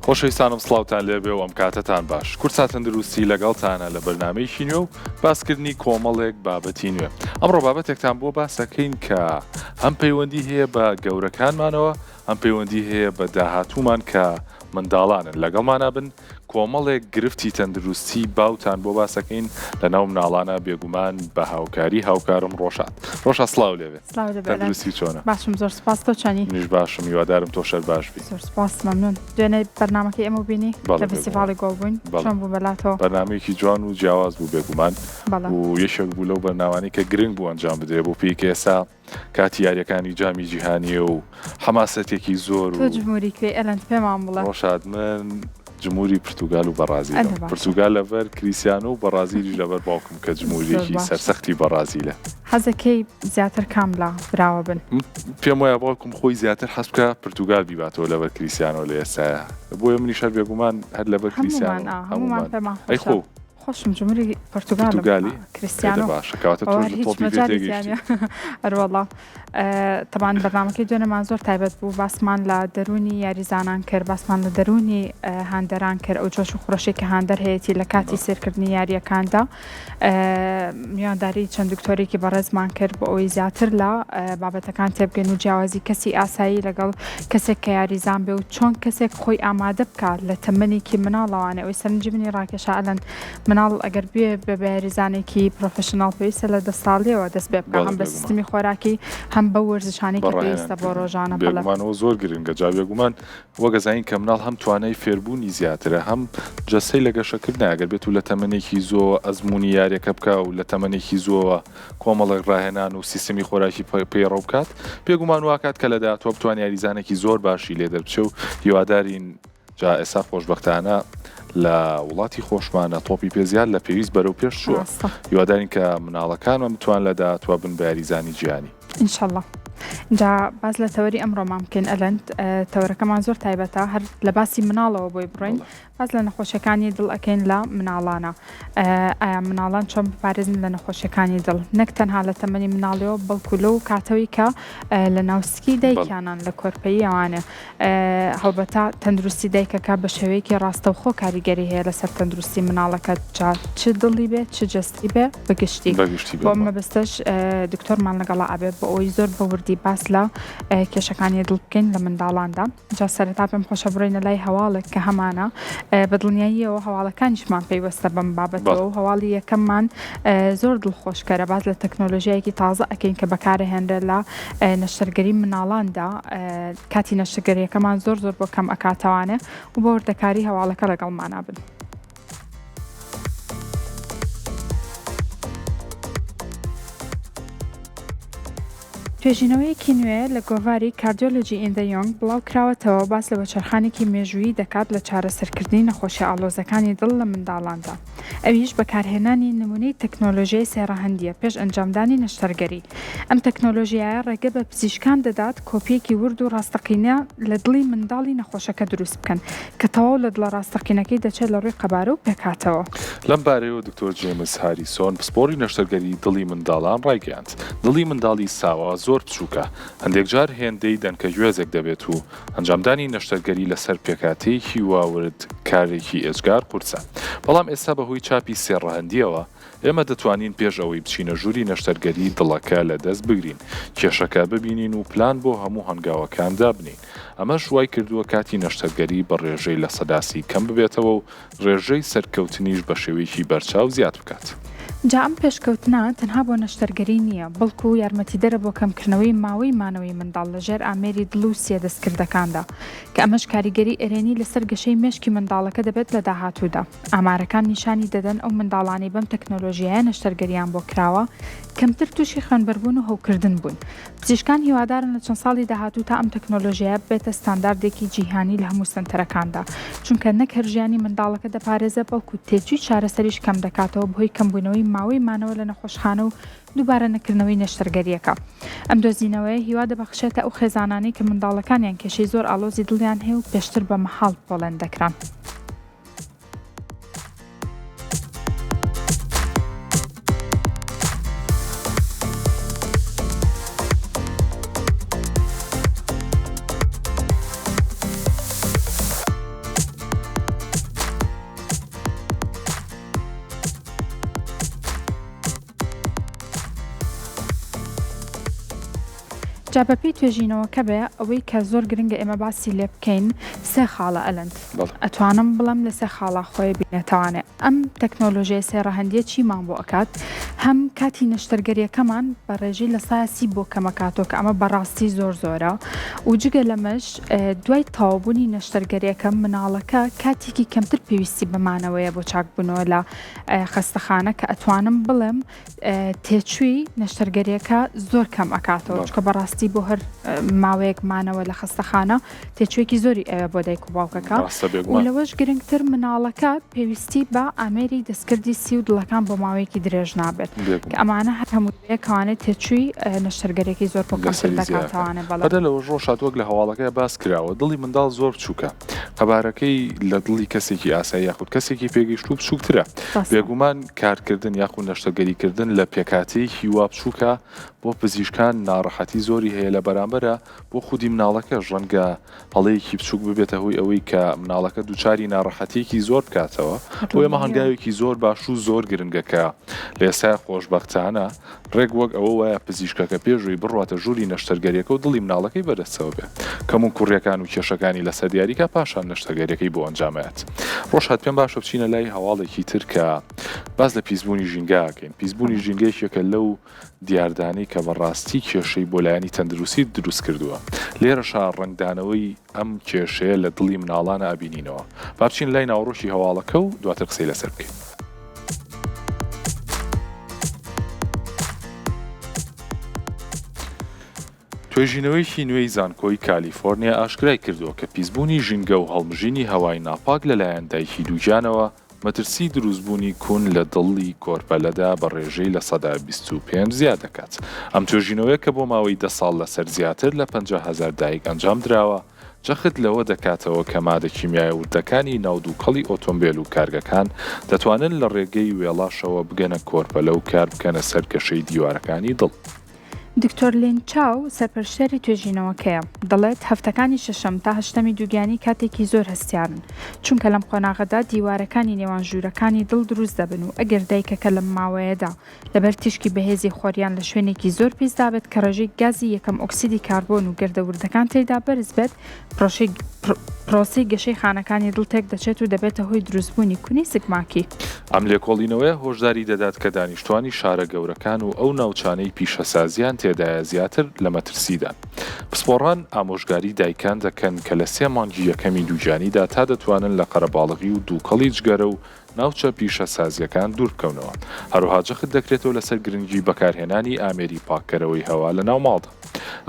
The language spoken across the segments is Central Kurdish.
خۆشەویستانم سڵاوتان لێبێ و ئەم کاتتان باش. کورسا تەندروستی لەگەڵتانە لە بەرنامەیەکی نوێ و باسکردنی کۆمەڵێک بابەتی نوێ. ئەمڕۆ بابەتێکتان بۆ باسەکەین کە هەم پەیوەندی هەیە بە گەورەکانمانەوە، هەم پەیوەندی هەیە بە داهاتوومان کە منداڵانن. لەگەڵمانە بن کۆمەڵێک گرفتی تەندروستی باوتان بۆ باسەکەین لە ناو مناڵانە بێگومان بە هاوکاری هاوکارم ڕۆژات. ڕۆژە سڵاو لێبێ. تەندروستی چۆنە؟ باشم، زۆر سپاس. تۆ چەنی؟ منیش باشم، هیوادارم تۆ شەر باش بی. زۆر سپاس، مەمنون. دوێنێ بەرنامەکەی ئێمە بینی لە فستیڤاڵی گۆڵ بووین. چۆن بوو بەلاتەوە؟ بەرنامەیەکی جوان و جیاواز بوو بێگومان و یەشێک بوو لەو بەرنامانەی کە گرنگ بوو ئەنجام بدرێ بۆ پێی کە ئێستا کاتی یاریەکانی جامی جیهانیە و حەماسەتێکی زۆر و تۆ جمهوری کوێ ئەلەند پێمان بڵێ. ڕۆژاد من جمهوری پرتوگال و بەرازیل. پرتوگال لەبەر کریستیانۆ و بەرازیلیش لەبەر باوکم کە جمهوریەکی سەرسەختی بەرازیلە. حەزەکەی زیاتر کام لە براوە بن؟ پێم وایە باوکم خۆی زیاتر حەز بکە پرتوگال بیباتەوە لەبەر کریستیانۆ لە ئێستاە. بۆیە منیش هەر بێگومان هەر لەبەر کریستیانۆ هەمومان پێمان ئەی خۆ خۆشم جمهوری پرتوگالی کریستیانۆ باشە کەواتە تۆ تۆپی پێ هەروەڵا. تەمان بەرنامەکەی دوێنەمان زۆر تایبەت بوو، باسمان لە دەرونی یاریزانان کرد، باسمان لە دەرونی هاندەران کرد، ئەو جۆش و خۆشی کە هاندەر هەیەی لە کاتی سێرکردنی یاریەکاندا. میوانداری چەند دکتۆرێکی بەڕێزمان کرد بۆ ئەوەی زیاتر لە بابەتەکان تێبگەن و جیاوازی کەسی ئاسایی لەگەڵ کەسێک کە یاریزان بێ و چۆن کەسێک خۆی ئامادە بکات لە تەمەنێکی مناڵەوانە. ئەوەی سەرنجی منی ڕاکێشا ئەلەن مناڵ ئەگەر بێ بە یاریزانێکی پرۆفشنال پێویستە لە 10 ساڵیەوە دەست پێ بکە، هەم بە سیستمی خۆراکی هەم بە وەرزشانێکی پێویستە بۆ ڕۆژانە. بێگومانەوە زۆر گرنگە جا بێگومان وەگەزین کە مناڵ هەم توانای فێربوونی زیاترە، هەم جەستەی لە گەشەکردن ئەگەر بێت و لە تەمەنێکی زۆر ئەزمموی یاریەکە بکە و لە تەمەنێکی زۆوە کۆمەڵێک ڕاهێنان و سیستمی خۆراکی پەیڕەو بکات، پێگومان واکات کە لەداهاتوە بتوان یاریزانێکی زۆر باشی لێ دەربچێ و هیوادارین جا ئێستا خۆشبەختانە لە وڵاتی خۆشمانە تۆپی پێزیاد لە پێویست بەرەو پێش چووە. هیوادارین کە مناڵەکانمان بتوان لە داهاتوە بن بە یاریزانی گیانی ئینشەڵڵا. جا باز لە تەوەری ئەمڕۆمان بکەین ئەلەند. تەورەکەمان زۆر تایبەتە، هەر لە باسی مناڵەوە بۆی بڕۆین. باز لە نەخۆشیەکانی دڵ ئەکەین لە مناڵانە. ئایا مناڵان چۆن بپارێزن لە نەخۆشیەکانی دڵ، نەک تەنها لە تەمەنی مناڵیەوە بەڵکو لەو کاتەوەی کە لە ناوسکی دایکیانان لە کۆرپەیی ئەوانە. هەڵبەتە تەندروستی دایکەکە بە شێوەیەکی ڕاستەوخۆ کاریگەری هەیە لەسەر تەندروستی مناڵەکە، جا چ دڵی بێت چ جەستی بێ بەگشتی. بۆ مەبەستەش دکتۆرمان لەگەڵا ئەبێت بۆ ئەوەی زۆر بە وردی باس لە کێشەکانی دڵ بکەین لە منداڵاندا. جا سەرەتا پێم خۆشە بڕۆینە لای هەواڵێک کە هەمانە بەدڵنیاییەوە هەواڵەکانیشمان پێیوەستە بەم بابەتەوە و هەواڵی یەکەممان زۆر دڵخۆشکەرە. باز لە تەکنۆلۆژیایەکی تازە ئەکەین کە بەکارهێنرێت لە نەشتەرگەری مناڵاندا. کاتی نەشتەرگەریەکەمان زۆر بۆ کەم ئەکاتەوانێ و بۆ وردەکاری هەواڵەکە لەگەڵمانە بن. توێژینەوەیەکی نوێ لە گۆڤاری کاردیۆلۆجی ئین دە یۆنگ بڵاو کراوەتەوە باس لە بەچەرخانێکی مێژوویی دەکات لە چارەسەرکردنی نەخۆشی ئاڵۆزەکانی دڵ لە منداڵاندا. ئەویش بەکارهێنانی نمونەی تەکنۆلۆژیای سێڕەهەندیە پێش ئەنجامدانی نەشتەرگەری. ئەم تەکنۆلۆژیایە ڕێگە بە پزیشکان دەدات کۆپیەکی ورد و ڕاستەقینە لە دڵی منداڵی نەخۆشەکە دروست بکەن کە تەواو لە دڵە ڕاستەقینەکەی دەچێت لە ڕووی قەبارە و پێکاتەوە. لەم بارەیەوە دکتۆر جێمس هاریسۆن پسپۆری نەشتەرگەری دڵی منداڵان ڕایگەیاند. دڵی منداڵی ساوە زۆر بچووکە، هەندێک جار هێندەی دەنکە گوێزێک دەبێت و ئەنجامدانی نەشتەرگەری لەسەر پێکاتەیەکی واورد کارێکی ئێجگار قورسە. بەڵام ئێستا بەهۆی چاپی سێڕەهەندیەوە ئێمە دەتوانین پێش ئەوەی بچینە ژووری نەشتەرگەری دڵەکە لە دەست بگرین، کێشەکە ببینین و پلان بۆ هەموو هەنگاوەکان دابنین. ئەمەش وای کردووە کاتی نەشتەرگەری بە ڕێژەی لە سەداسی کەم ببێتەوە و ڕێژەی سەرکەوتنیش بە شێوەیەکی بەرچاو زیاد بکات. جا ئەم پێشکەوتنە تەنها بۆ نەشتەرگەری نییە، بەڵکو یارمەتیدەرە بۆ کەمکردنەوەی ماوەی مانەوەی منداڵ لەژێر ئامێری دڵ و سێ دەستکردەکاندا کە ئەمەش کاریگەری ئێرێنی لەسەر گەشەی مێشکی منداڵەکە دەبێت لە داهاتوودا. ئامارەکان نیشانی دەدەن ئەو منداڵانی بەم تەکنۆلۆژیایە نەشتەرگەریان بۆ کراوە کەمتر تووشی خوێنبەربوون و هەوکردن بوون. پزیشکان هیوادارن لە چەند ساڵی داهاتوو تا ئەم تەکنۆلۆژیایە بێتە ستانداردێکی جیهانی لە هەموو سنتەرەکاندا، چونکە نەک هەر ژیانی منداڵەکە دەپارێزە بەڵکو تێچووی چارەسەریش کەم دەکاتەوە بەهۆی کەمبوونەوەی ماوەی مانەوە لە نەخۆشخانە و دووبارە نەکردنەوەی نەشتەرگەریەکە. ئەم دۆزینەوەی هیوا دەبەخشێتە ئەو خێزانانەی کە منداڵەکانیان کێشەی زۆر ئاڵۆزی دڵیان هەیە و پێشتر بە مەحاڵ بۆڵێن دەکران. جا بەپێی توێژینەوەکە بێ ئەوەی کە زۆر گرنگە ئێمە باسی لێ بکەین سێ خاڵە ئەلەند ئەتوانم بڵم لە سێ خاڵە خۆی بینێتوانێت ئەم تەکنۆلۆژیای سێڕەهەندیە چیمان بۆ ئەکات هەم کاتی نەشتەرگەریەکەمان بە ڕێژەی لە سایسی بۆ کەمەکاتۆ کە ئەمە بەڕاستی زۆر زۆرە و جگە لەمەش دوای تەواوبوونی نەشتەرگەریەکە مناڵەکە کاتێکی کەمتر پێویستی بەمانەوەیە بۆ چاکبوونەوە لە خەستەخانە کە ئەتوانم بڵم تێچووی نەشتەرگەریەکە زۆر کەم ئەکاتەوە چکە بەڕاستی بۆ هەر ماوەیەک مانەوە لە خەستەخانە تێچوێکی زۆری ئەوە بۆ دایک و باوکەکە و لەوەش گرنگتر مناڵەکە پێویستی بە ئامێری دەستکردی سی و دڵەکان بۆ ماوەیەکی درێژ نابێت کە ئەمانە هەر هەموویەکەوانێت تێچووی نەشتەرگەرێکی زۆر بۆکەسل دەکاتوانێ بەدە لەوە ڕۆژات وەک لە هەواڵەکەی باس کراوە دڵی منداڵ زۆر بچووکە قەبارەکەی لە دڵی کەسێکی ئاسایی یاخود کەسێکی پێگەیشت و بچووکترە بێگومان کارکردن یاخود نەشتەرگەریکردن لە پێکاتەیەکی وا بچووکە بۆ پزیشکان ناڕەحەتی زۆری هەیە لە بەرامبەرە بۆ خودی مناڵەکە ڕەنگە هەڵەیەکی بچووک ببێتە هۆی ئەوەی کە مناڵەکە دووچاری ناڕەحەتیەکی زۆر بکاتەوە بۆ ئێمە هەنگاوێکی زۆر باش و زۆر گرنگەکە لە ئێستا خۆشبەختانە ڕێک وەک ئەوە وایە پزیشکەکە پێشووی بڕاتە ژووری نەشتەرگەریەکە و دڵی مناڵەکەی بەدەستەوە بێ کەمون کوڕیەکان و کێشەکانی لەسەر دیاریکە پاشان نەشتەرگەریەکەی بۆ ئەنجامەت ڕۆژهات پێم باشە بچینە لای هەواڵێکی تر کە باز لە پیسبوونی ژینگاکەین پیسبوونی ژینگەیەکە لەو دیاردانەی کە بەڕاستی کێشەی بۆ لایەنی تەندروستی دروست کردووە لێرەشا ڕنگدانەوەی ئەم کێشەیە لە دڵی مناڵانە ئابینینەوە با بچین لای ناوڕۆشی هەواڵەکە و دواتر قسەی لەسەر بکەین. توێژینەوەیکی نوێی زانکۆی کالیفۆرنیا ئاشکرای کردووە کە پیسبوونی ژینگە و هەڵمژینی هەوای ناپاک لەلایەن دایکی دووجانەوە مەترسی دروستبوونی کوون لە دڵی کۆرپەلەدا بە ڕێژەی لە 125 زیاد دەکات. ئەم توێژینەوەی کە بۆ ماوەی 10 ساڵ لەسەر زیاتر لە 50,000 دایک ئەنجام درراوە جەخت لەوە دەکاتەوە کە مادە کیمیای وردەکانی ناودووکەڵی ئۆتۆمبیل و کارگەکان دەتوانن لە ڕێگەی وێڵاشەوە بگەنە کۆرپەلە و کار بکەنە سەر کەشەی دیوارەکانی دڵ. دکتۆر لین چاو سەرپەرشتێری توێژینەوەکەیە دەڵێت هەفتەکانی شەشەم تا هەشتەمی دووگیانی کاتێکی زۆر هەستیارن چونکە لەم قۆناغەدا دیوارەکانی نێوان ژوورەکانی دڵ دروست دەبن و ئەگەر دایکەکە لەم ماوەیەدا لەبەر تیشکی بەهێزی خۆریان لە شوێنێکی زۆر پێزدا بێت کە ڕێژەی گازی یەکەم ئۆکسیدی کاربۆن و گردەوردەکان تێدا بەرز بێت پرۆسی گەشەی خانەکانی دڵ تێک دەچێت و دەبێتە هۆی دروستبوونی کونی سگماکی. ئەم لێکۆڵینەوەی هۆشداری دەدات کە دانیشتوانی شارە گەورەکان و ئەو ناوچانەی پیشەسازیان تێدایە زیاتر لە مەترسیدان. پسپۆڕان ئامۆژگاری دایکان دەکەن کە لە 3 مانگی یەکەمی دووجانیدا تا دەتوانن لە قەرەباڵغی و دووکەڵی جگەرە و ناوچە پیشەسازیەکان دوور بکەونەوە. هەروها جەخت دەکرێتەوە لەسەر گرنگی بەکارهێنانی ئامێری پاککەرەوەی هەوا لە ناو ماڵدا.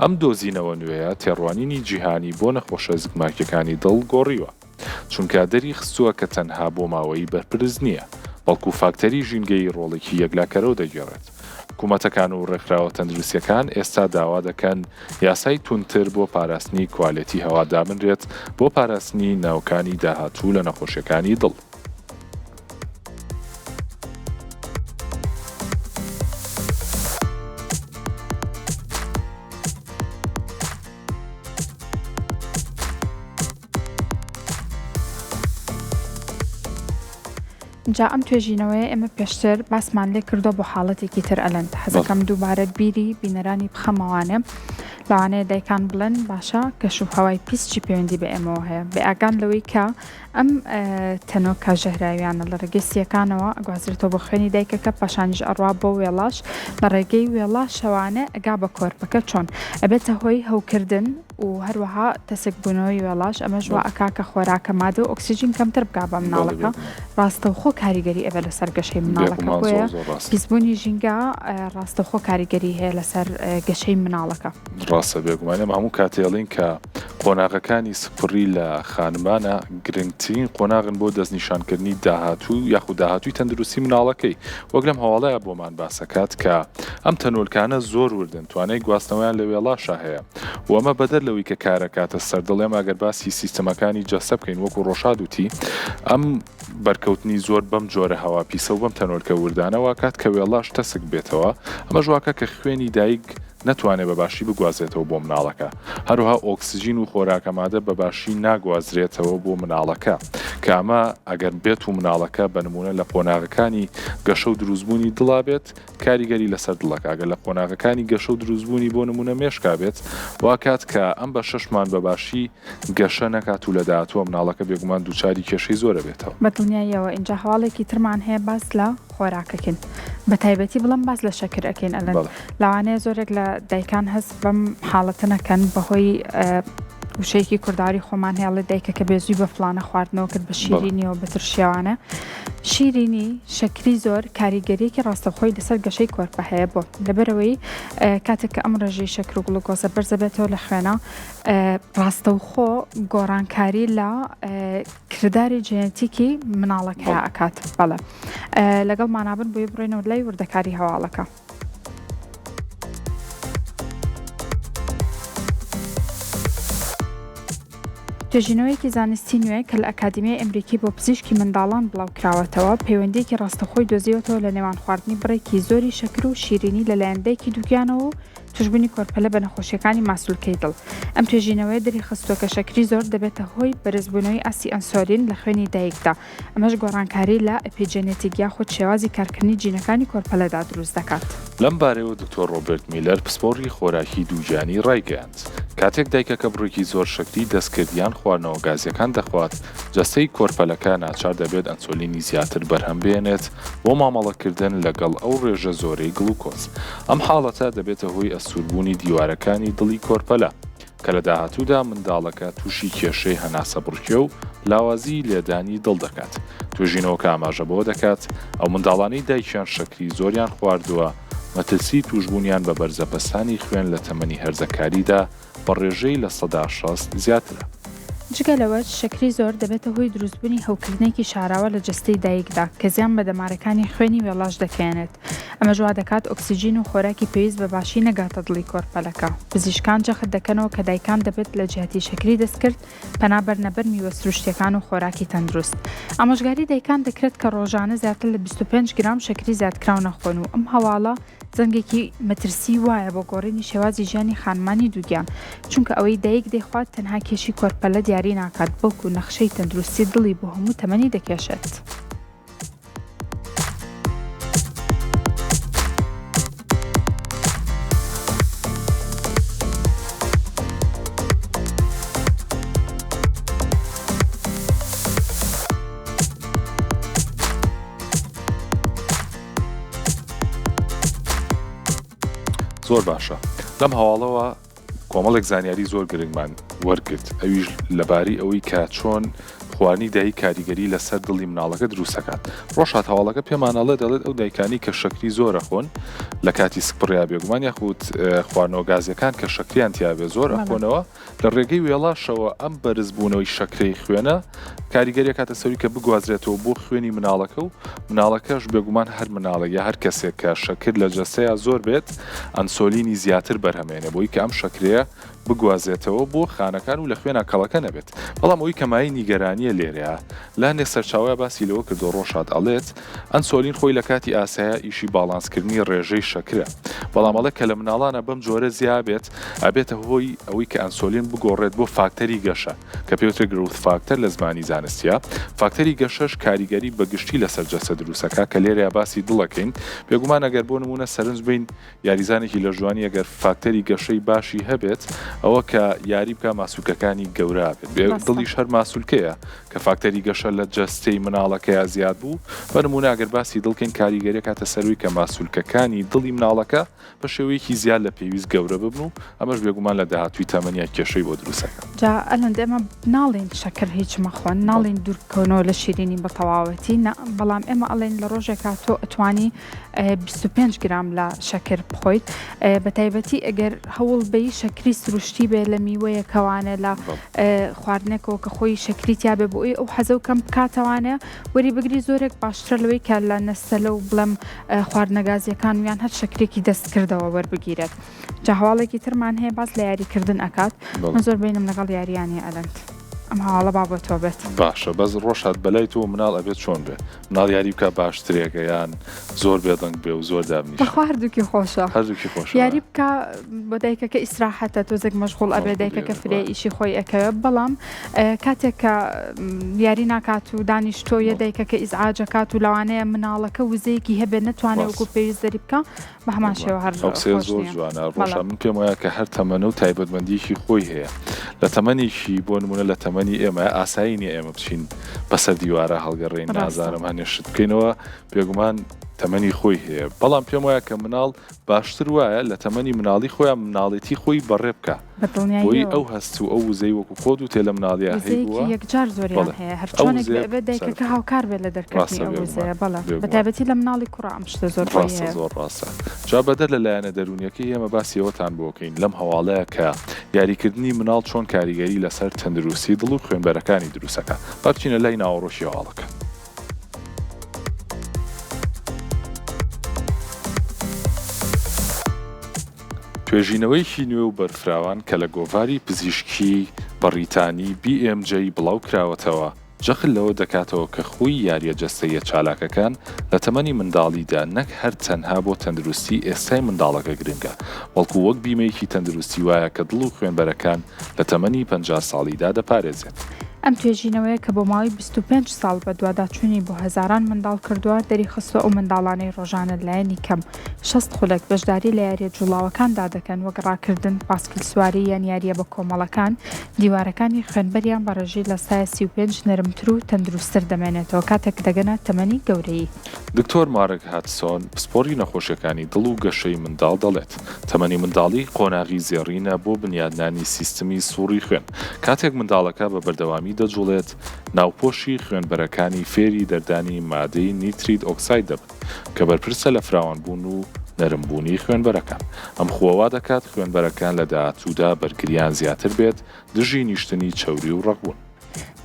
ئەم دۆزینەوە نوێیە تێڕوانینی جیهانی بۆ نەخۆشە زگماکیەکانی دڵ گۆڕیوە چونکە دەری خستووە کە تەنها بۆ ماوەی بەرپرس نییە بەڵکو فاکتەری ژینگەی ڕۆڵێکی یەکلاکەرەوە دەگێڕێت. حکوومەتەکان و ڕێکخراوە تەندروستیەکان ئێستا داوا دەکەن یاسای تونتر بۆ پاراستنی کوالێتی هەوا دابنرێت بۆ پاراستنی ناوکانی داهاتوو لە نەخۆشیەکانی دڵ. جا ئەم توێژینەوەی ئێمە پێشتر باسمان لێ کردو بۆ حاڵەتێکی تر ئەلەند حەزەکەم دووبارە بیری بینەرانی بخەمەوانێ لەوانەیە دایکان بڵێن باشە کەش و هەوای پیسچی پەیوەندی بە ئێمەوە هەیە بێ ئاگان لەوەی کە ئەم تەنۆکە ژەهراویانە لە ڕێگەی سیەکانەوە ئەگوازرێتەوە بە خوێنی دایکەکە پاشانیش ئەڕوا بۆ وێڵاش لە ڕێگەی وێڵاش شەوانە ئەگا بە کۆرپەکە چۆن ئەبێتە هۆی هەوکردن و هەروەها تەسک بوونەوەی وێڵاش ئەمە ژوا ئەکاکە خۆراکە مادە و ئۆکسیژین کەمتر بکا بە مناڵەکە ڕاستەوخۆ کاریگەری ئەبێ لەسەر گەشەی مناڵەکە بۆیە پیسبوونی ژینگە ڕاستەوخۆ کاریگەری هەیە لەسەر گەشەی مناڵەکە. ڕاستە بێگومانێ هەموو کاتێڵین کە قۆناغەکانی سپڕی لە خانمانە گرنگترین قۆناغن بۆ دەستنیشانکردنی داهاتوو یاخود داهاتووی تەندروستی مناڵەکەی وەک لەم هەواڵەیە بۆمان باسەکات کە ئەم تەنۆلکانە زۆر وردن توانای گواستنەوەیان لە وێڵاشە هەیە و ئەمە بەدەر لەوەی کە کارەکاتە سەردەڵێم ئەگەر باسی سیستەمەکانی جەستە بکەین وەکو ڕۆژاد وتی ئەم بەرکەوتنی زۆر بەم جۆرە هەوا پیسە و بەم تەنۆلکە وردانەوە کات کە وێڵاش تەسک بێتەوە ئەمە ژواکە کە خوێنی دایک نەتوانێت بەباشی بگوازێتەوە بۆ مناڵەکە. هەروها ئۆکسسیژین و خۆراکەمادە بەباشی ناگوازرێتەوە بۆ مناڵەکە کە ئەمە ئەگەر بێت و مناڵەکە بە نمونە لە قۆناغەکانی گەشە و دروستبوونی دڵا بێت کاریگەری لەسەر دڵەکە ئەگەر لە قۆناغەکانی گەشە و دروستبوونی بۆ نمونە مێشکا بێت واکات کە ئەم بە شەشمان بەباشی گەشە نەکات و لە داهاتووە مناڵەکە بێگومان دووچاری کێشەی زۆرە بێتەوە. بە دڵنیاییەوە اینجا هەواڵێکی ترمان هەیە باس لە خۆراکەکەین بە تایبەتی بڵم باس لە شەکر ئەەکەین ئەلەن لەوانەیە زۆرێک لە دایکان هەست بەم حاڵەتە نەکەن بەهۆی وشەیەکی کورداری خۆمان هێڵە دایکەکە بێزووی بە فلانە خواردنەوە کرد بە شیرینیەوە بەترشیاوانە شیرینی شەکری زۆر کاریگەریەکی ڕاستەخۆی لەسەر گەشەی کۆرپە هەیە بۆ لەبەرەوەی کاتێک کە ئەم ڕێژەی شەکر و گلوکۆزە بەرزە بێتەوە لە خوێنە ڕاستەوخۆ گۆڕانکاری لە کردداری جێنێتیکی مناڵەکە ئەکات بەڵێ لەگەڵ مانابن بۆی بڕێنەوە لای وردەکاری هەواڵەکە. توێژینەوەیەکی زانستی نوێ کە لە ئەکادمیای ئەمریکی بۆ پزیشکی منداڵان بڵاوکراوەتەوە پەیوەندیەکی ڕاستەخۆی دۆزیەوەتەوە لە نێوان خواردنی بڕێکی زۆری شەکر و شیرینی لەلایەندایکی دووگیانەوە و توشببوونی کۆرپەلە بە نەخۆشیەکانی ماسوولکەی دڵ. ئەم توێژینەوەی دەری خستووە کە شەکری زۆر دەبێتە هۆی بەرزبوونەوەی ئاسی ئەنسۆلین لە خوێنی دایکدا ئەمەش گۆڕانکاری لە ئەپیجێنێتیک یاخود شێوازی کارکردنی جینەکانی کۆرپەلەدا دروست دەکات. لەم بارەوە دکتۆر ڕۆبرت میلەر پسپۆڕی خۆراکی دووجانی ڕایگەیاند. کاتێک دایکەکە بڕێکی زۆر شەکری دەستکردیان خواردنەوە گازیەکان دەخوات جەستەی کۆرپەلەکە ناچار دەبێت ئەنسۆلینی زیاتر بەرهەم بێنێت بۆ مامەڵەکردن لەگەڵ ئەو ڕێژە زۆرەی گلوکۆز. ئەم حاڵەتە دەبێتە هۆی ئەسووربوونی دیوارەکانی دڵی کۆرپەلە کە لە داهاتوودا منداڵەکە تووشی کێشەی هەناسە بڕکێ و لاوازی لێدانی دڵ دەکات. توێژینەوەکە ئاماژە بۆ دەکات ئەو منداڵانەی دایکیان شەکری زۆریان خواردووە مەترسی توشببوونیان بە بەرزەپەستانی خوێن لە تەمەنی هەرزەکاریدا بە ڕێژەی لە 60 زیاترە. جگەلەوە شەکری زۆر دەبێتە هۆی دروستبوونی هەوکردنێکی شاراوە لە جستەی دایکدا کە زیان بە دەمارەکانی خوێنی وێڵاش دەکەێنێت. ئەمە ژوا دەکات ئۆکسسیژین و خۆراکی پێویست بەباشی نەگاتە دڵی کۆرپەلەکە. پزیشکان جەخت دەکەنەوە کە دایکان دەبێت لە جیاتی شەکری دەستکرد پەنابەر نەبەر میوە سروشتیەکان و خۆراکی تەندروست. ئامۆژگاری دایکان دەکرێت کە ڕۆژانە زیاتر لە 25 گرام شەکری زیادکراو نەخۆن و ئەم هەواڵە زەنگێکی مەترسی وایە بۆ گۆڕینی شێوازی ژیانی خانمانی دووگیان چونکە ئەوەی دایک دەیخوات تەنها کێشی کۆرپەلە دیاری ناکات بەڵکو نەخشەی تەندروستی دڵی بۆ هەموو تەمەنی دەکێشێت. زۆر باشە لەم هەواڵەوە کۆمەڵێک زانیاری زۆر گرنگمان وەرگرت ئەویش لەباری ئەوەی کە چۆن خواردنی دایک کاریگەری لەسەر دڵی مناڵەکە دروستەکات. ڕۆژهات هەواڵەکە پێمانەڵێ دەڵێت ئەو دایکانی کە شەکری زۆرە خۆن لە کاتی سپڕیا بێگومان یاخود خواردنەوە گازیەکان کە شەکریان تیاابێ زۆر ئەخۆنەوە لە ڕێگەی وێڵاشەوە ئەم بەرزبوونەوەی شەکرەی خوێنە کاریگەری کاتە سەوی کە بگوازرێتەوە بۆ خوێنی مناڵەکە و مناڵەکەش بێگومان هەر مناڵە یا هەر کەسێک کە شەکر لە جەستەیە زۆر بێت ئەنسۆلینی زیاتر بەرهەمێنێ بۆی کە ئەم شەکرەیە بگوازێتەوە بۆ خانەکان و لە خوێنە کەڵەکە نەبێت. بەڵام ئەوی کەمایی نیگەرانیە لێرەیە لا هەندێک سەرچاوی باسی لەوە کردو ڕۆژات ئەڵێت ئەنسۆلین خۆی لە کاتی ئاسایە ئیشی باڵانسکردنی ڕێژەی شەکرە. بەڵام ئەڵێ کە لە مناڵانە بەم جۆرە زیابێت ئەبێتە هۆی ئەوەی کە ئەنسۆلین بگۆڕێت بۆ فاکتەری گەشە کە پێوترە گروث فاکتەر لە زمانی زانستیە. فاکتەری گەشەش کاریگەری بەگشتی لەسەر جەستە دروستەکە کە لێرە باسی دڵەکەین بێگومان ئەگەر بۆ نمونە سەرنج بین یاریزانێکی لە ژوانی ئەگەر فاکتەری گەشەی باشی هەبێت ئەوە کە یاری بکە ماسوولکەکانی گەورە بێت دڵیش هەر ماسوولکەیە کە فاکتەری گەشە لە جەستەی مناڵەکەیە زیاد بوو بە نمونە ئەگەر باسی دڵکەین کاریگەری کاتە سەروی کە ماسوولکەکانی دڵی مناڵەکە بە شێوەیەکی زیاد لە پێویست گەورە ببن و ئەمەش بێگومان لە داهاتووی تەمەنیا کێشەی بۆ دروستەکە. جا ئەلەندە ئێمە ناڵێن شەکر هیچ مەخۆن ناڵێن دوورکەونەوە لە شیرینی بە تەواوەتی بەڵام ئێمە ئەڵێن لە ڕۆژێکا تۆ ئەتوانی 25 گرام لە شەکر بخۆیت بە تایبەتی ئەگەر هەوڵ بەی شەکری سروشتی بێ لە میوەیە کەوانە لە خواردنێکەوە کە خۆی شەکری تیاابێ بۆ ئەو حەزە و کەم بکاتەوانە وەری بگری زۆرێک باشترە لەوەی کە لە نەستەلە و بڵم خواردنەگازیەکان ویان هەر شەکرێکی دەستکردەوە وەربگیرێت. جا هەواڵێکی ترمان هەیە باز لە یاریکردن ئەکات من زۆر بینم لەگەڵ یاریانی ئەلەند. ئەم هاوڵە با بۆ تۆ بێت باشە بەس ڕۆژات بەلای تۆ مناڵ ئەبێت چۆن بێ مناڵ یاری بکە باشترێکە یان زۆر بێدەنگ بێ و زۆر دابنیش بەخوا هەردووکی خۆشە هەردووکی خۆش یاری بکە بۆ دایکەکە ئیسراحەتە تۆزێک مەشغوڵ ئەبێ دایکەکە فرێ ئیشی خۆی ئەەکەوێت بەڵام کاتێک کە یاری ناکات و دانیشتۆ یە دایکەکە ئیزعاجەکات و لەوانەیە مناڵەکە وزەیەکی هەبێ نەتوانێت وەکو پێویست دەری بکە بە هەمان شێوە هەر زۆر جوانە ڕۆژە من پێم وایە کە هەر تەمەنە و تایبەتمەندیکی خۆی هەیە لە تەمەنیشی بۆ نمونە لە تەمەنی ئێمە ئاسایی نیە ئێمە بچین بەسەر دیوارە هەڵگەڕێین نازانم هەنێشت بکەینەوە پێگومان تەمەنی خۆی هەیە بەڵام پێم وایە کە مناڵ باشتر وایە لە تەمەنی مناڵی خۆیان مناڵێتی خۆی بەڕێ بکە بۆی ئەو هەست و ئەو وزەی وەکو خۆت و تێ لە مناڵیە هەیە یەکجار زۆریان هەیە هەرچۆنێک بێ دایکەکە هاوکار بێت لە دەرکردنی ئەو وزەیە بەڵێ بەتایبەتی لە مناڵی کوڕە ئەم شتە زۆر زۆر ڕاستە جا بەدەر لەلایەنە دەرونیەکەی ئێمە باسیەوەتان بۆکەین لەم هەواڵەیە کە یاریکردنی مناڵ چۆن کاریگەری لەسەر تەندروستی دڵ و خوێنبەرەکانی دروستەکە بەرچینە لای ناوەڕۆشی هەواڵەکە توێژینەوەیکی نوێ و بەرفراوان کە لە گۆڤاری پزیشکی بەریتانی BMJ بڵاو کراوەتەوە جەخل لەوە دەکاتەوە کە خۆی یاریە جەستەیە چالاکەکان لە تەمەنی منداڵیدا نەک هەر تەنها بۆ تەندروستی ئێستای منداڵەکە گرنگە بەڵکو وەک بیمەیەکی تەندروستی وایە کە دڵ و خوێنبەرەکان لە تەمەنی 50 ساڵیدا دەپارێزێت. ئەم توێژینەوەیە کە بۆ ماوەی 25 ساڵ بە دوواداچوونی بۆ هەزاران منداڵ کردووە دەریخستووە ئەو منداڵانەی ڕۆژانە لایەنی کەم 60 خولەک بەشداری لە یاریە جوڵاوەکاندا دەکەن وەک ڕاکردن پاسکل سواری یان یاریە بە کۆمەڵەکان دیوارەکانی خوێنبەریان بەڕێژی لە سایە 35 نەرمتر و تەندروستتر دەمێنێتەوە کاتێک دەگەنە تەمەنی گەورەی. دکتۆر مارک هاتسۆن پسپۆری نەخۆشیەکانی دڵ و گەشەی منداڵ دەڵێت تەمەنی منداڵی قۆناغی زێڕینە بۆ بنیادنانی سیستمی سووڕی خوێن کاتێک منداڵەکە بە بەردەوامی دەجوڵێت ناوپۆشی خوێنبەرەکانی فێری دەردانی مادەی نیترید ئۆکساید دەبن کە بەرپرسە لە فراوانبوون و نەرمبوونی خوێنبەرەکان ئەم خۆوا دەکات خوێنبەرەکان لە داهاتوودا بەرگریان زیاتر بێت دژی نیشتنی چەوری و ڕەقبوون.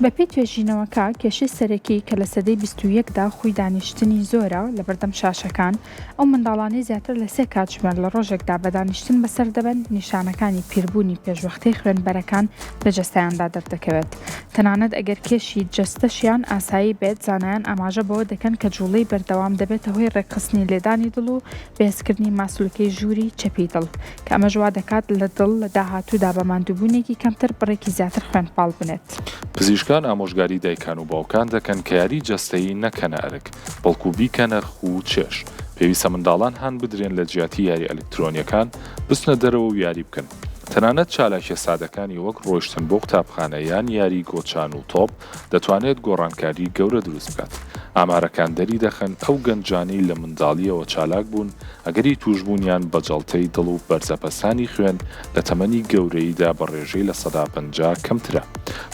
بەپێی توێژینەوەکە کێشەی سەرەکی کە لە سەدەی 21دا خۆی دانیشتنی زۆرە لە بەردەم شاشەکان ئەو منداڵانەی زیاتر لە 3 کاتژمێر لە ڕۆژێکدا بە دانیشتن بەسەر دەبن نیشانەکانی پیربوونی پێشوەختەی خوێنبەرەکان لە جەستەیاندا دەردەکەوێت تەنانەت ئەگەر کێشی جەستەشیان ئاسایی بێت زانایان ئاماژە بەوە دەکەن کە جوڵەی بەردەوام دەبێتە هۆی ڕێکخستنی لێدانی دڵ و بێزکردنی ماسوولەکەی ژووری چەپی دڵ کە ئەمە ژوا دەکات لە دڵ لە داهاتوودا بە ماندووبوونێکی کەمتر بڕێکی زیاتر خوێنپاڵ بنێت. پزیشکان ئامۆژگاری دایکان و باوکان دەکەن کە یاری جەستەیی نەکەنە ئەرک بەڵکو بیکەنە خو و چێش پێویستە منداڵان هەن بدرێن لە جیاتی یاری ئەلکترۆنیەکان بچنە دەرەوە و یاری بکەن تەنانەت چالاکیە سادەکانی وەک ڕۆیشتن بۆ قوتابخانە یان یاری گۆچان و تۆپ دەتوانێت گۆڕانکاری گەورە دروست بکات ئامارەکان دەری دەخەن ئەو گەنجانەی لە منداڵیەوە چالاک بوون ئەگەری توشبوونیان بەجەڵتەی دڵ و بەرزەپەسانی خوێن لە تەمەنی گەورەیدا بە ڕێژەی لە 150 کەمترە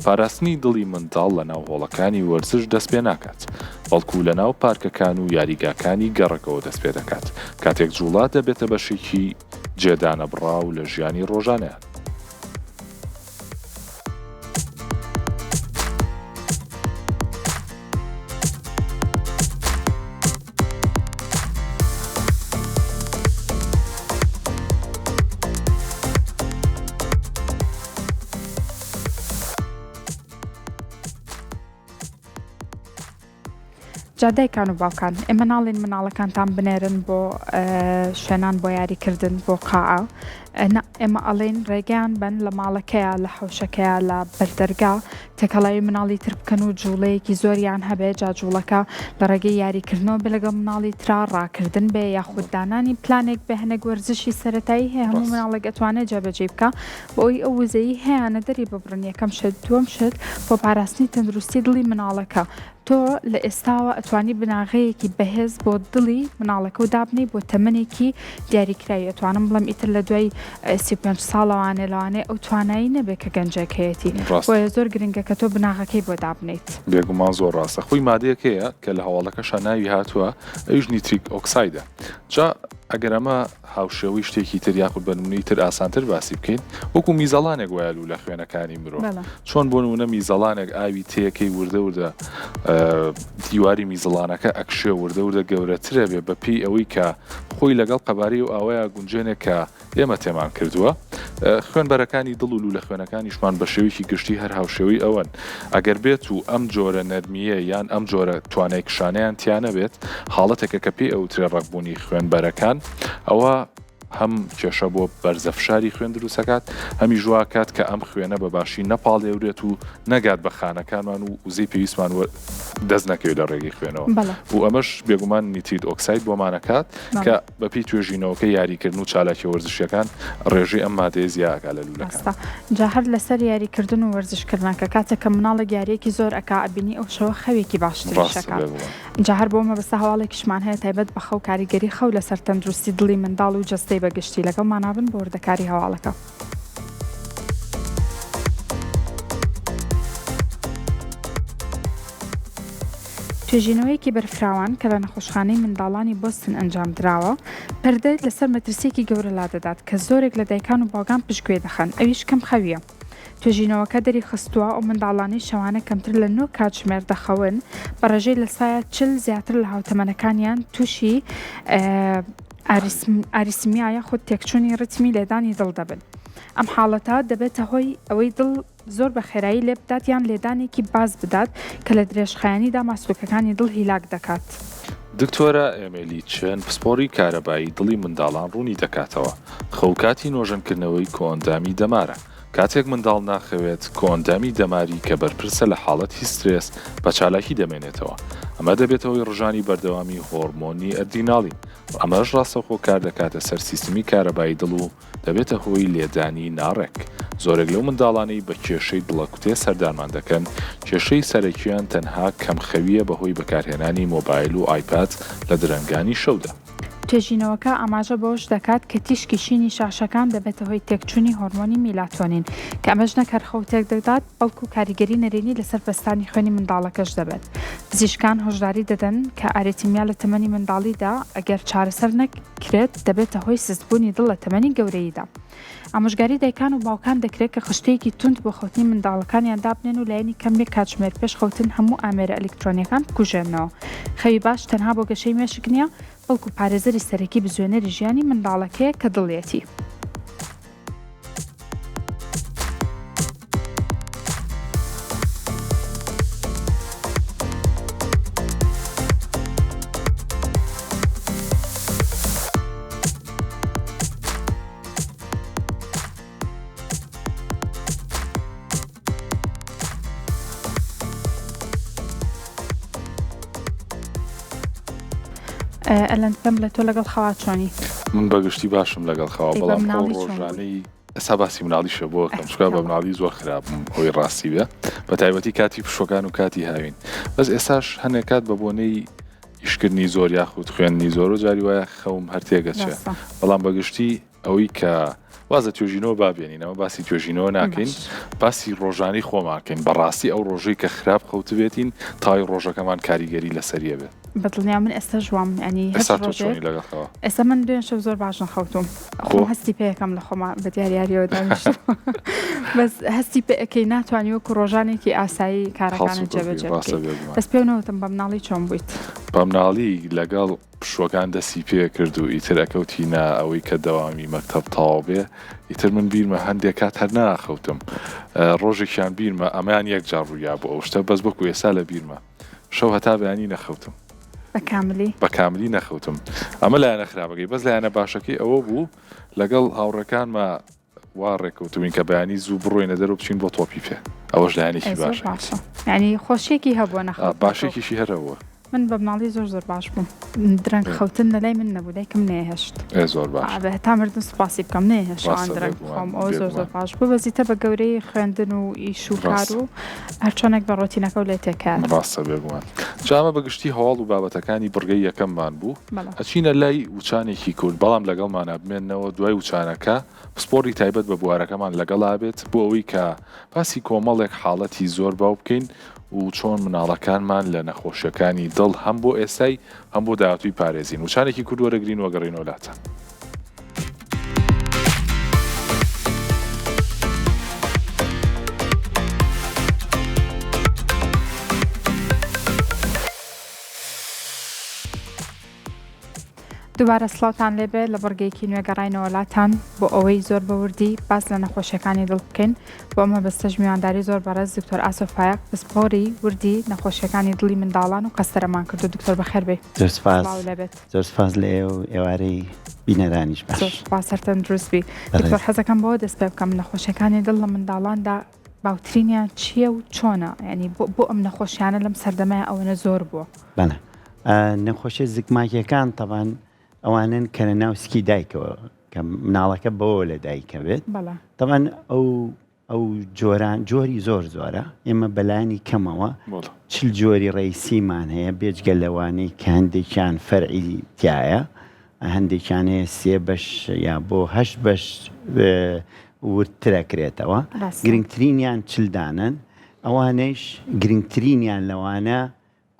پاراستنی دڵی منداڵ لە ناو هۆڵەکانی وەرزش دەست پێ ناکات بەڵکو لە ناو پارکەکان و یاریگاکانی گەڕەکەەوە دەست پێ دەکات کاتێک جوڵا دەبێتە بەشێکی جێدانە بڕاو لە ژیانی ڕۆژانەیان. جادایکان و باوکان ئێمە ناڵێن مناڵەکانتان بنێرن بۆ شوێنان بۆ یاریکردن بۆ قاعە ئێمە ئەڵێن ڕێگەیان بن لە ماڵەکەیە لە حوشەکەیە لە بەردەرگا تێکەڵاوی مناڵی تر بکەن و جوڵەیەکی زۆریان هەبێ جا جوڵەکە لە ڕێگەی یاریکردنەوە بێ لەگەڵ مناڵی ترا ڕاکردن بێ یاخوددانانی پلانێک بە هەنێک وەرزشی سەرەتایی هەیە هەموو مناڵێک ئەتوانێت جێبەجێ بکە بۆی ئەو وزەیی هەیەە دەری ببڕن یەکەم شت دووەم شت بۆ پاراستنی تەندروستی دڵی مناڵەکە تۆ لە ئێستاوە ئەتوانی بناغەیەکی بەهێز بۆ دڵی مناڵەکە و دابنی بۆ تەمەنێکی دیاریکراوی ئەتوانم بڵم ئیتر لە دوای 35 ساڵەوانێ لەوانێ ئەو توانایی نەبێت کە گەنجەکەیەتی بۆیە زۆر گرنگە کە تۆ بناغەکەی بۆ دابنیت بێگومان زۆر ڕاستە خۆی مادەیەکەیە کە لە هەواڵەکەشە ناوی هاتووە ئەویش نیتریک ئۆکسایدە جا ئەگەر ئەمە هاوشێوەی شتێکی تر یاخود بەنمونەی تر ئاسانتر باسی بکەین وەکو میزەڵانێک وایە لە خوێنەکانی مرۆڤ چۆن بۆ نمونە میزەڵانێک ئاوی تێیەکەی وردە وردە دیواری میزەڵانەکە ئەکشێ وردە وردە گەورەترە بێ بەپی ئەوەی کە خۆی لەگەڵ قەباری و ئاوەیە گونجێنێک کە ئێمە تێمان کردووە خوێنبەرەکانی دڵ و لە خوێنەکانیشمان بە شێوەیەکی گشتی هەر هاوشێوەی ئەوەن ئەگەر بێت و ئەم جۆرە نەرمیە یان ئەم جۆرە توانای کشانیان تیانە بێت حاڵەتێکە کە پێی ئەوترێ ڕەگبوونی خوێنبەرەکان ئەوە هەم کێشە بۆ بەرزەفشاری خوێن دروستەکات هەمی ژواکات کە ئەم خوێنە بە باشی نەپاڵێورێت و نەگات بە خانەکانمان و وزەی پێویستمان دەست نەکەوێت لە ڕێگەی خوێنەوە و ئەمەش بێگومان نیترید ئۆکساید بۆمانەکات کە بەپی توێژینەوەکە یاریکردن و چالاکی وەرزشیەکان ڕێژەی ئەم مادەیە زیاکە لە لوولەکان. جا هەر لەسەر یاریکردن و وەرزشکردنەکە کاتێک کە مناڵە یاریەکی زۆر ئەکا ئەبینی ئەو شەوە خەوێکی باشترشەکە. جا هەر بۆمە بەسە هەواڵێکیشمان هەیە تایبەت بە خەو کاریگەری خەو لەسەر تەندروستی دڵی منداڵ و جەستەی بەگشتی لەگەڵ مانابن بۆ وردەکاری هەواڵەکە. توێژینەوەیەکی بەرفراوان کە لە نەخۆشخانەی منداڵانی بۆستن ئەنجام درراوە پەردەیت لەسەر مەترسیەکی گەورە لا دەدات کە زۆرێک لە دایکان و باوگان پشتگوێ دەخەن ئەویش کەم خەویە. توێژینەوەکە دەری خستووە ئەو منداڵانی شەوانە کەمتر لە 9 کاتژمێر دەخەون بە ڕێژەی لە سایە 40 زیاتر لە هاوتەمەنەکانیان تووشی ئاریسمیایە خود تێکچوونی ڕتمی لێدانی دڵ دەبن. ئەم حاڵەتە دەبێتە هۆی ئەوەی دڵ زۆر بە خێرایی لێ بدات یان لێدانێکی باز بدات کە لە درێژخایەنیدا ماسوولکەکانی دڵ هیلاک دەکات. دکتۆرە ئێمێلی چێن پسپۆری کارەبایی دڵی منداڵان ڕوونی دەکاتەوە خەوکاتی نۆژەنکردنەوەی کۆندامی دەمارە. کاتێک منداڵ ناخەوێت کۆندامی دەماری کە بەرپرسە لە حاڵەتی سترێس بە چالاکی دەمێنێتەوە. ئەمە دەبێتەوەی ڕژانی بەردەوامی هۆرمۆنی ئەردیناڵی ئەمەش ڕاستەخۆ کار دەکاتە سەر سیستمی کارەبایی دڵ و دەبێتە هۆی لێدانی ناڕێک. زۆرێک لەو منداڵانەی بە کێشەی دڵەکوتێ سەردارمان دەکەن کێشەی سەرەکییان تەنها کەمخەویە بەهۆی بەکارهێنانی مۆبایل و ئایپاد لە درەنگانی شەودا. توێژینەوەکە ئاماژە بەوەش دەکات کە تیشکی شینی شاشەکان دەبێتە هۆی تێکچوونی هۆرمۆنی میلاتۆنین کە ئەمەش نەکەر خەوتێک دەدات بەڵکو کاریگەری نەرێنی لەسەر پەستانی خوێنی منداڵەکەش دەبێت. پزیشکان هۆشداری دەدەن کە ئارێتیمیا لە تەمەنی منداڵیدا ئەگەر چارەسەر نەکرێت دەبێتە هۆی سستبوونی دڵ لە تەمەنی گەورەییدا. ئامۆژگاری دایکان و باوکان دەکرێت کە خشتەیەکی تند بۆ خەوتنی منداڵەکانیان دابنێن و لایەنی کەمێک کاتژمێر پێش خەوتن هەموو ئامێرە ئەلکترۆنیەکان بکوژێنەوە. خەوی باش تەنها بۆ گەشەی مێشک نییە بەڵکو پارێزەری سەرەکی بزوێنەری ژیانی منداڵەکەیە کە دڵێتی. ئەلەن پێم لە تۆ لەگەڵ خەوا چۆنی؟ من بەگشتی باشم لەگەڵ خەوا بەڵام ڕۆژانەی ئەسا باسی مناڵیشە بۆ کەمشکا بە مناڵی زۆر خراپم هۆی ڕاستی بێ بە تایبەتی کاتی پشۆکان و کاتی هاوین بەس ئێساش هەنێکات بە بۆنەی ئیشکردنی زۆر یاخود خوێندنی زۆر و جاری وایە خەوم هەر تێگەچێ بەڵام بەگشتی ئەوەی کە وازە توێژینەوە بابێنینەوە باسی توێژینەوە ناکەین باسی ڕۆژانی خۆماکەین بەڕاستی ئەو ڕۆژەی کە خراپ خەوتبێتین تای ڕۆژەکەمان کاریگەری لەسەریە بێت. بەدڵنیا من ئێستا ژوام ینی ئێستا من دوێن شەو زۆر باش نەخەوتم خۆ هەستی پێیەکەم لە خۆما بە دیاریاریەوە دانیشت بەس هەستی پێەکەی ناتوانانی وەکو ڕۆژانێکی ئاسایی کارەکانە جێبەجێ بەس پێونەوتم بە مناڵی چۆن بوویت بە مناڵی لەگەڵ پشۆکان دەستی پێ کرد و ئیتر ئەکەوتینە ئەوەی کە دەوامی مەکتەب تاوا بێ ئیتر من بیرمە هەندێک کات هەر ناخەوتم ڕۆژێکیان بیرمە ئەمەیان یەک جار ڕوویا بۆ ئەو شتە بەس بەکو ئێستا لە بیرمە شەو هەتا بەیانی نەخەوتم بە کاملی نەخەوتم ئەمە لایەنە خراپەکەی بەس لایەنە باشەکەی ئەوە بوو لەگەڵ هاوڕەکانمە وا ڕێکەوتوین کە بەیانی زوو بڕۆینە دەرەوە بچین بۆ تۆپی پێ ئەوەش لایەنێکی باشە ینی خۆشیێکی هەبووە نەخەوت باشێکیشی هەرەوە من بە مناڵی زۆر باش بووم درەنگ خەوتن لەلای من نەبوو دایکم نێهێشت زۆر باش تا مردن سوپاسی بکەم نێهێشان درەنگ خۆم ئەوە زۆر باش بوو بەزیتە بە گەورەی خوێندن و ئیش و کار و هەرچۆنێک بە ڕۆتینەکە و لێ تێکار ڕاستە بێگومان جامە بەگشتی هەواڵ و بابەتەکانی بڕگەی یەکەممان بوو ئەچینە لای وچانێکی کورد بەڵام لەگەڵمانە بمێنەوە دوای وچانەکە پسپۆری تایبەت بە بوارەکەمان لەگەڵا بێت بۆ ئەوەی کە باسی کۆمەڵێک حاڵەتی زۆر باو بکەین و چۆن مناڵەکانمان لە نەخۆشیەکانی دڵ هەم بۆ ئێستای هەم بۆ داهاتووی پارێزین وچانێکی کورد وەرەگرین وەگەڕینەوە لاتە دووبارە سڵاوتان لێبێ لە بەرگەیەکی نوێگەڕینەوە وڵاتان بۆ ئەوەی زۆر بەوردی باس لە نەخۆشیەکانی دڵ بکەین بۆ ئەمە بەستەژ میوانداری زۆر بەڕێز دکتۆر ئاسۆفایەک پسپۆری وردی نەخۆشیەکانی دڵی منداڵان و قەستەرەمان کرد و دکتۆر بەخێر بێ. زۆر سپاس لە ئێوارەی بینەرانیش باش سەرتەن دروستبی. دکتۆر حەزەکەم بۆ دەست پێ بکەم نەخۆشیەکانی دڵ لە منداڵاندا باوترینیان چییە و چۆنە؟ ینی بۆ ئەم نەخۆشیانە لەم سەردەمای ئەوەنە زۆر بووە. بەڵێ نەخۆشیە زگماکیەکان تەبان ئەوانن کە لە ناو سکی دایکەوە کە مناڵەکە بەوە لە دایکە بێت تەبان ئەو جۆری زۆر زۆرە ئێمە بەلانی کەمەوە چل جۆری ڕێیسیمان هەیە بێجگە لەوانەی کە هەندێکیان فەرعی تایە هەندێکیان هەیە 3 بەش یا بۆ 8 بەش ورترەکرێتەوە گرنگترینیان چلدانن ئەوانەیش گرنگترینیان لەوانە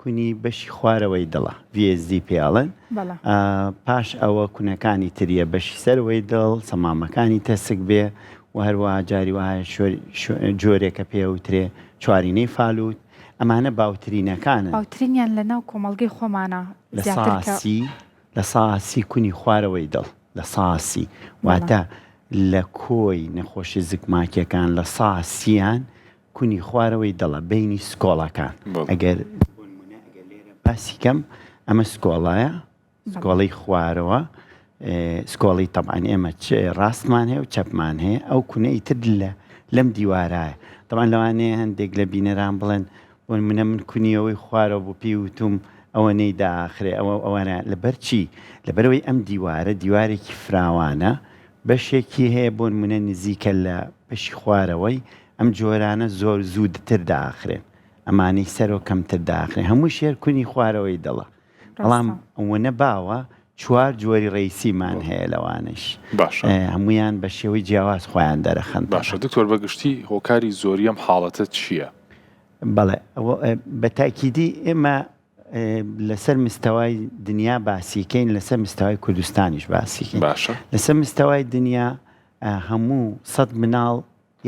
کونی بەشی خوارەوەی دڵە VSD پێڵن پاش ئەوە کوونەکانی تریە بەشی سەرەوەی دڵ سەمامەکانی تەسک بێ و هەروەها جاری وایە جۆرێکە پێوترێ چوارینەی فالوت ئەمانە باوترینەکانن. باوترینیان لە ناو کۆمەڵگەی خۆمانە لە ساسی کونی خوارەوەی دڵ لە ساسی واتە لە کۆی نەخۆشی زگماکیەکان لە ساسیان کونی خوارەوەی دڵە بینی سکۆڵەکان ئەگەر باسی کەم ئەمە سکۆڵایە سکۆڵی خوارەوە سکۆڵی تەبعان ئێمە ڕاستمان هەیە و چەپمان هەیە ئەو کونەی تر لەم دیوارایە تەبعان لەوانەیە هەندێک لە بینەران بڵێن بۆ منە من کونیەوەی خوارەوە بۆ پێی وتوم ئەوە نەی داخرێ ئەوانە لەبەر چی لەبەرەوەی ئەم دیوارێکی فراوانە بەشێکی هەیە بۆ منە نزیکە لە بەشی خوارەوەی ئەم جۆرانە زۆر زوودتر داخرێن ئەمانەی سەرۆ کەمتر داخرێن هەموو شێر کونی خوارەوەی دڵە بەڵام ئەوە نەباوە 4 جۆری ڕێیسیمان هەیە لەوانش هەمویان بە شێوەی جیاواز خۆیان دەرەخەن. باشە دکتۆر بەگشتی هۆکاری زۆری ئەم حاڵەتە چییە؟ بەڵێ بە تاکیدی ئێمە لەسەر مستەوای دنیا باسیکەین لەسەر مستەوای کوردستانیش باسیکەین لەسەر مستەوای دنیا هەموو 100 مناڵ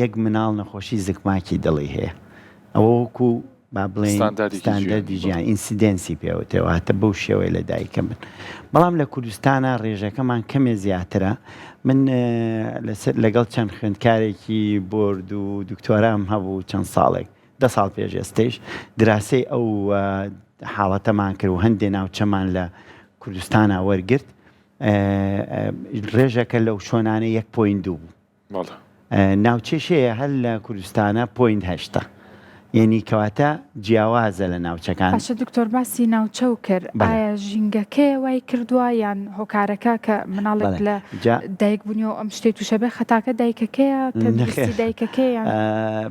یەک مناڵ نەخۆشی زگماکی دڵی هەیە ئەوە وەکو با بڵێن ستاندەردی ژیان ئینسیدێنسی پێوتەوە هاتە بەو شێوەی لە دایکە من بەڵام لە کوردستانە ڕێژەکەمان کەمێ زیاترە من لەگەڵ چەند خوێندکارێکی بۆرد و دکتۆرام هەبوو چەند ساڵێک 10 ساڵ پێش ئێستش دراسی ئەو حاڵەتەمان کرد و هەندێ ناوچەمان لە کوردستانە وەرگرت ڕێژەکە لەو شۆنانە 1.2 بوو ناوچێشەیە هەر لە کوردستانە 0.8 یعنی کەواتە جیاوازە لە ناوچەکان. باشە دکتۆر باسی ناوچە و کرد ئایا ژینگەکەی وای کردووە یان هۆکارەکە کە مناڵێک لە دایک بوونیەوە ئەم شتێت و شەبێ خەتاکە دایکەکەیە تەندروستی دایکەکەیە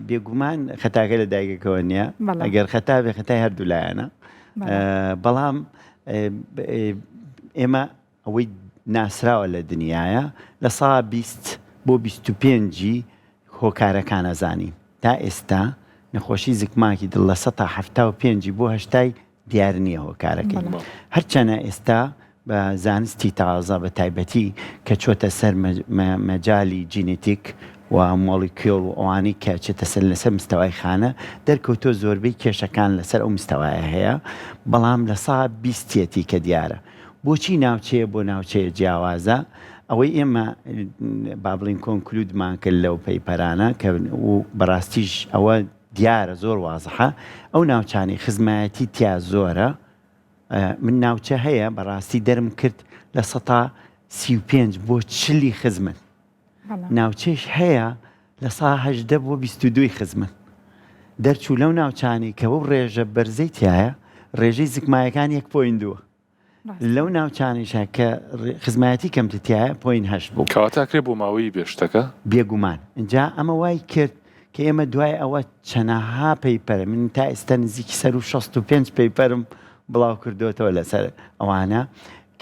بێگومان خەتاکە لە دایکەکەەوە نییە ئەگەر خەتا بێ خەتای هەردوو لایەنە بەڵام ئێمە ئەوەی ناسراوە لە دنیاە لە ساڵ 20 بۆ 25 هۆکارەکان ئەزانین تا ئێستا نەخۆشی زگماکی دڵ لە 175 بۆ 80 دیار نییە هۆکارەکەی هەرچەنە ئێستا بە زانستی تازە بە تایبەتی کە چۆتە سەر مەجای جینێتیک و مۆلیکیۆڵ و ئەوانەی کە چێتە سەر لەسەر مستەوای خانە دەرکەوتۆ زۆربەی کێشەکان لەسەر ئەو مستەوایە هەیە بەڵام لە ساڵ 20 کە دیارە بۆچی ناوچەیە بۆ ناوچەیە جیاوازە ئەوەی ئێمە با بڵین کۆنکلودمان کرد لەو پەیپەرانە کە بەڕاستیش ئەوە دیارە زۆر وازحە ئەو ناوچانی خزمایەتی تیا زۆرە من ناوچە هەیە بەڕاستی دەرم کرد لە 135 بۆ 40 خزمن ناوچەش هەیە لە 118 بۆ 22 خزمن دەرچوو لەو ناوچانی کە بەو ڕێژە بەرزەی تایە ڕێژەی زگمایەکان 1.2 لەو ناوچانیشە کە خزمایەتی کەمترتیایە 0.8 بوو کەواتاکرێ بۆ ماوەی بێشتەکە بێگومان اینجا ئەمە وای کرد کە ئێمە دوای ئەوە چەنەها پەیپەرە من تا ئێستا نزیکی 165 پەیپەرم بڵاو کردوێتەوە لەسەر ئەوانە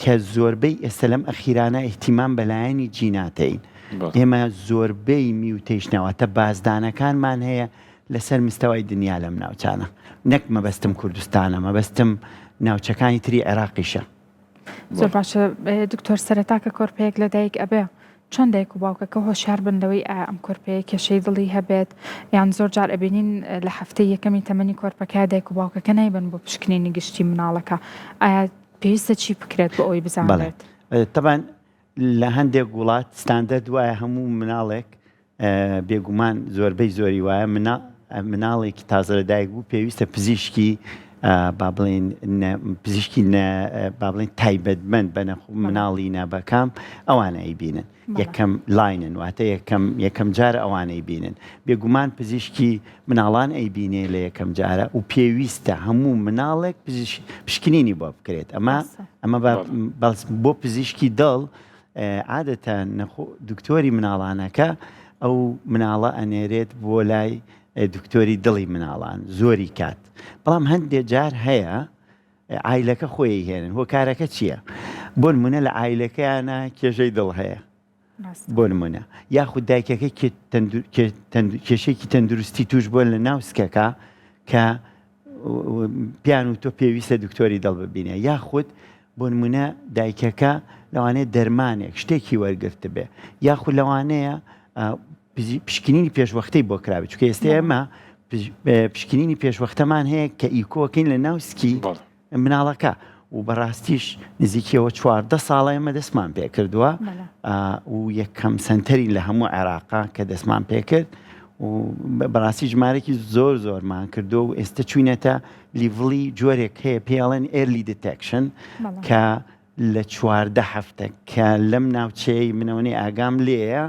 کە زۆربەی ئێستا لەم ئەخیرانە ئیحتیمام بەلایەنی جیناتەین ئێمە زۆربەی میوتەیشنەوەتە بازدانەکانمان هەیە لەسەر مستەوای دنیا لەم ناوچانە نەک مەبەستم کوردستانە مەبەستم ناوچەکانی تری عێراقیشە. زۆر باشە دکتۆر سەرەتا کە کۆرپەیەک لە دایک ئەبێ چۆن دایک و باوکەکە هۆشیار بن لەوەی ئەم کۆرپەیە کێشەی دڵی هەبێت یان زۆر جار ئەبینین لە هەفتەی یەکەمی تەمەنی کۆرپەکە دایک و باوکەکە نایبن بۆ پشکنینی گشتی مناڵەکە ئایا پێویستە چی بکرێت بۆ ئەوی بزانێت؟ طبعا لە هەندێک وڵات ستاندەرد وایە هەموو مناڵێک بێگومان زۆربەی زۆری وایە مناڵێکی تازە لەدایک بوو پێویستە پزیشکی با بڵێن پزیشکی با بڵێن تایبەتمەند بە مناڵی نابەکام ئەوانەی بینن یەکەم لاینن واتە یەکەم جارە ئەوانەی بینن بێگومان پزیشکی مناڵان ئەیبینێ لە یەکەم جارە و پێویستە هەموو مناڵێک پشکنینی بۆ بکرێت ئەمە بۆ پزیشکی دڵ عادەتە دکتۆری مناڵانەکە ئەو مناڵە ئەنێرێت بۆ لای دکتۆری دڵی مناڵان زۆری کات بەڵام هەندێک جار هەیە ئایلەکە خۆی هێنن هۆکارەکە چییە؟ بۆ نمونە لە ئایلەکەیانە کێشەی دڵ هەیە بۆ نمونە یاخود دایکەکە کێشێکی تەندروستی توش بۆن لە ناوسکەکە کە پیان و تۆ پێویستە دکتۆری دڵ ببینێ یاخود بۆ نمونە دایکەکە لەوانەیە دەرمانێک شتێکی وەرگرت بێ یاخود لەوانەیە پشکنینی پێشوەختەی بۆ کراوی چونکە ئێستا ئێمە پشکنینی پێشوەختەمان هەیە کە ئیکۆکەین لە ناوسکی مناڵەکە و بەڕاستیش نزیکیەوە 14 ساڵە ئێمە دەستمان پێ کردووە و یەکەم سنتەری لە هەموو عێراقا کە دەستمان پێ کرد و بەڕاستی ژمارەی زۆرمان کردو و ئێستا چوینەتە لیڤڵی جۆرێک هەیە پێڵێن ئێرلی دیتەکشن کە لە 14 هەفتە کە لەم ناوچەی منەوەی ئاگام لێیە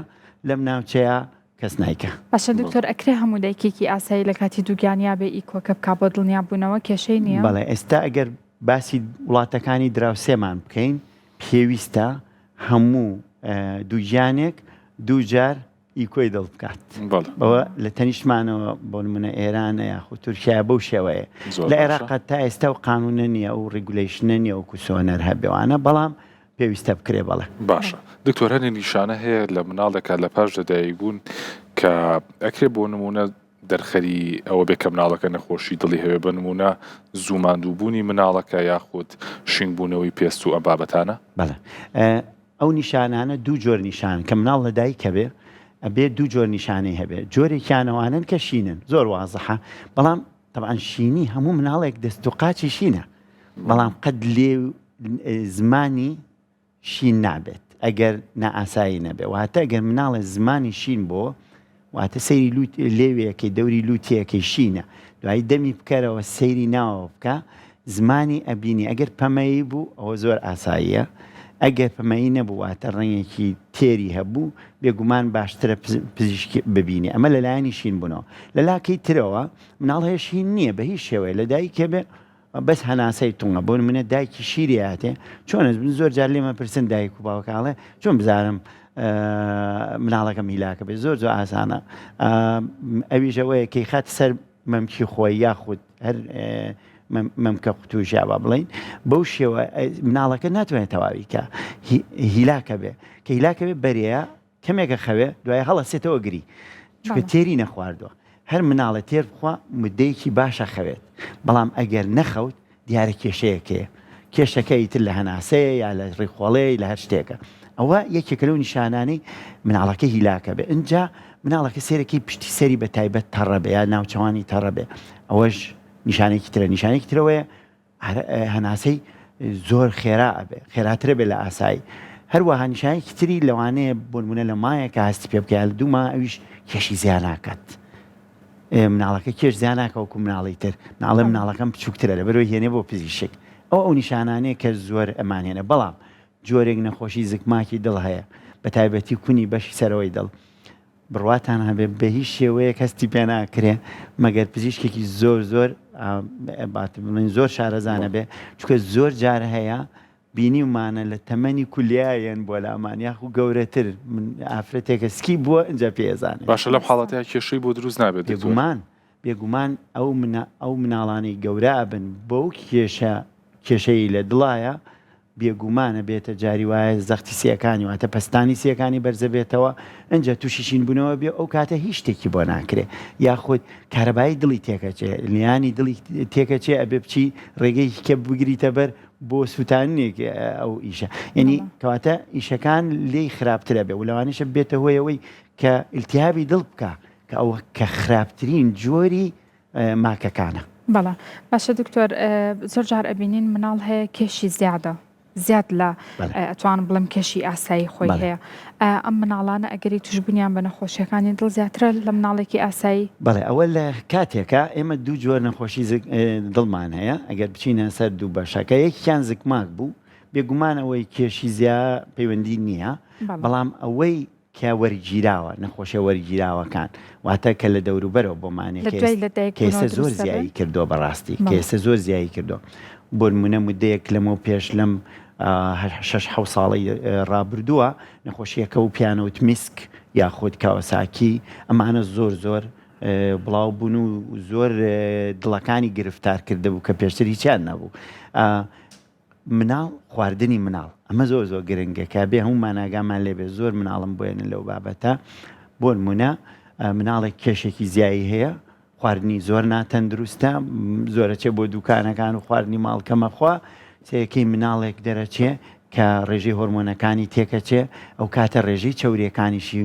لەم ناوچەیە کەس نایکە باشە دکتۆر ئەکرێ هەموو دایکێکی ئاسایی لە کاتی دووگیانیا بێ ئیکۆکە بکا بۆ دڵنیابوونەوە کێشەی نییە؟ بەڵێ ئێستا ئەگەر باسی وڵاتەکانی دراوسێمان بکەین پێویستە هەموو دووگیانێک دووجار ئیکۆی دڵ بکات بەوە لە تەنیشتمانەوە بۆ نمونە ئێرانە یاخود تورکیا بەو شێوەیە لە عێراق تا ئێستا و قانونە نییە و ڕیگولیشنە نییە و کوسۆنەر هەبێوانە بەڵام پێویستە بکرێ بەڵێ باشە دکتۆر هەنێ نیشانە هەیە لە مناڵێکە لە پاش لەدایک بوون کە ئەکرێ بۆ نمونە دەرخەری ئەوە بێ کە مناڵەکە نەخۆشی دڵی هەوێ بە نمونە زووماندووبوونی مناڵەکە یاخود شینگبوونەوەی پێست و ئەم بابەتانە؟ بەڵێ ئەو نیشانانە دوو جۆر نیشان کە مناڵ لەدایکە بێ ئەبێ دوو جۆر نیشانەی هەبێ جۆرێکیانەوانن کە شینن زۆر وازەحە بەڵام طبعاً شینی هەموو مناڵێک دەست و قاچی شینە بەڵام قەت لێ زمانی شین نابێت ئەگەر نائاسایی نەبێ واتە ئەگەر مناڵە زمانی شین بۆ واتە سەیری لێوەیەکی دەوری لوتیەکەی شینە دوایی دەمی بکەرەوە سەیری ناوە بکە زمانی ئەبینی ئەگەر پەمەیی بوو ئەوە زۆر ئاساییە ئەگەر پەمەیی نەبوو واتە ڕەنگێکی تێری هەبوو بێگومان باشترە پزیشکی ببینی ئەمە لەلایەنی شین بوونەوە لە لاکەی ترەوە مناڵ هەیە شین نییە بە هیچ شێوەیە لە دایکە بێ بەس هەناسەی تونگە بۆ منە دایکی شیری هاتێ چۆنە زۆر جار لێمە پرسن دایک و باوکاڵێ چۆن بزارم مناڵەکەم هیلاکە بێ زۆر ئاسانە ئەویژەوەیە کەی خات سەر مەمکی خۆی یاخود هەر مەمکە قوتوژیا با بڵین بەو شێوە مناڵەکە ناتوانێت تەواوی کە هیلاکە بێ کە هیلاکە بێ بەرەیە کەمێکە خەوێ دوای هەڵەسێتەوە گری چونکە تێری نەخواردووە هەر مناڵە تێر بخوا مدەیەکی باشە خەوێت بەڵام ئەگەر نەخەوت دیارە کێشەیەکەیە کێشەکەی تر لە هەناسەیە یا لە ڕێخۆڵەیە لە هەر شتێکە ئەوە یەکێکە لەو نیشانانەی مناڵەکە هیلاکە بێ اینجا مناڵەکە سێرەکەی پشتی سەری بە تایبەت تەڕە بێ یا ناوچەوانی تەڕە بێ ئەوەش نیشانێکی ترە نیشانێکی ترەوەیە هەناسەی زۆر خێرا ئەبێ خێراترە بێ لە ئاسایی هەروەها نیشانێکی تری لەوانەیە بۆ نمونە لە مایەکە هەستی پێ بکە لە دووما ئەویش کێشی زیان ناکات مناڵەکە کێش زیان ناکە وەکو مناڵی تر ناڵێ مناڵەکەم بچووکترە لەبەرەوەی هێنێ بۆ پزیشک ئەو نیشانانەیە کە زۆر ئەمانێنە بەڵام جۆرێک نەخۆشی زگماکی دڵ هەیە بە تایبەتی کونی بەشی سەرەوەی دڵ بڕواتان هەبێ بە هیچ شێوەیە کەستی پێ ناکرێ مەگەر پزیشکێکی زۆر زۆر شارەزانە بێ چونکە زۆر جار هەیە بینی ومانە لە تەمەنی کولیایەن بۆ لامان یاخو گەورەتر من ئافرەتێکە سکی بووە اینجا پێزانێ باشە لەم حاڵەتەیە کێشەی بۆ دروست نابێت بێگومان ئەو مناڵانی گەورە بن بەو کێشەی لە دڵایە بێگومانە بێتە جاری وایە زەختی سیەکانی واتە پەستانی سیەکانی بەرزە بێتەوە ئەنجا تووشیشین بوونەوە بێ ئەو کاتە هیچ شتێکی بۆ ناکرێ یاخود کارەبایی دڵی تێکەچێ لیانی دڵی تێکەچێ ئەبێ بچی ڕێگەی کە بگریتە بەر بۆ سووتانێک ئەو ئیشە یعنی کەواتە ئیشەکان لێی خراپترە بێ و لەوانەشە بێتە هۆیەوەی کە ئیلتیابی دڵ بکە کە ئەوە کە خراپترین جۆری ماکەکانە بەڵە باشە دکتۆر زۆر جار ئەبینین مناڵ هەیە کێشی زیادە زیاد لە بەڵێ. ئەتوانم بڵم کێشی ئاسایی خۆی بەڵێ. هەیە ئەم مناڵانە ئەگەری توشببوونیان بە نەخۆشیەکانی دڵ زیاترە لە مناڵێکی ئاسایی بەڵێ ئەوە لە کاتێکە ئێمە دوو جۆر نەخۆشی دڵمان هەیە ئەگەر بچینە سەر دوو بەشەکە یەکیان زگماک بوو بێگومان ئەوەی کێشی زیا پەیوەندی نییە بەڵام ئەوەی کە وەرگیراوە نەخۆشیە وەرگیراوەکان واتە کە لە دەوروبەرەوە بۆمانێک کێسە زۆر زیایی کردو بەڕاستی کێسە زۆر زیایی کردو بۆ نمونە مودەیەک لەمە پێش لەم 6 ساڵی ڕابردووە نەخۆشیەکە و پیانەوت میسک یاخود کاوەساکی ئەمانە زۆر بڵاو بوون و زۆر دڵەکانی گرفتار کرده بوو کە پێشتر هیچیان نەبوو مناڵ خواردنی مناڵ ئەمە زۆر گرنگەکە بێ هەمومان ئاگامان لێبێ زۆر مناڵم بۆێنن لەو بابەتە بۆ نمونە مناڵێک کێشێکی زیایی هەیە خواردنی زۆر ناتەندروستە زۆرەچێ بۆ دوکانەکان و خواردنی ماڵکەمەخوا سەیەکەی مناڵێک دەرەچێ کە ڕێژەی هۆرمۆنەکانی تێکەچێ ئەو کاتە ڕێژەی چەوریەکانیشی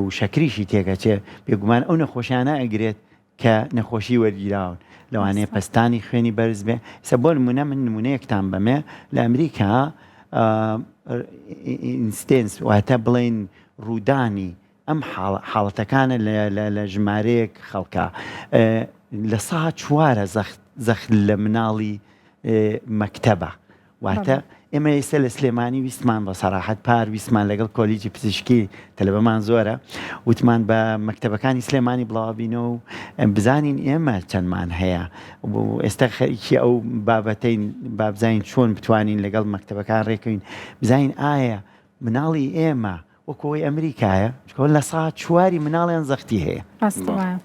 و شەکریشی تێکەچێ بێگومان ئەو نەخۆشیانە ئەگرێت کە نەخۆشی وەرگیراون لەوانەیە پەستانی خوێنی بەرز بێ سە بۆ نمونە من نمونەیەکتان بەمێ لە ئەمریکا ئینستنس واتە بڵێن ڕوودانی ئەم حاڵەتەکانە لە ژمارەیەک خەڵکە لە ساعت 4 زەخت لە مناڵی مەکتەبە واتە ئێمە ئێستا لە سلێمانی ویسمان بە سەراحەت پار ویسمان لەگەڵ کۆلیجی پزیشکی تەلەبەمان زۆرە وتمان بە مەکتەبەکانی سلێمانی بڵاوبینەوە و بزانین ئێمە چەندمان هەیە ئێستا خەریکی ئەو بابەتەین بابزین چۆن بتوانین لەگەڵ مەکتەبەکان ڕێکەوین بزانین ئایا مناڵی ئێمە وەکەوەی ئەمریکایە لە ساعت 4 مناڵیان زەختی هەیە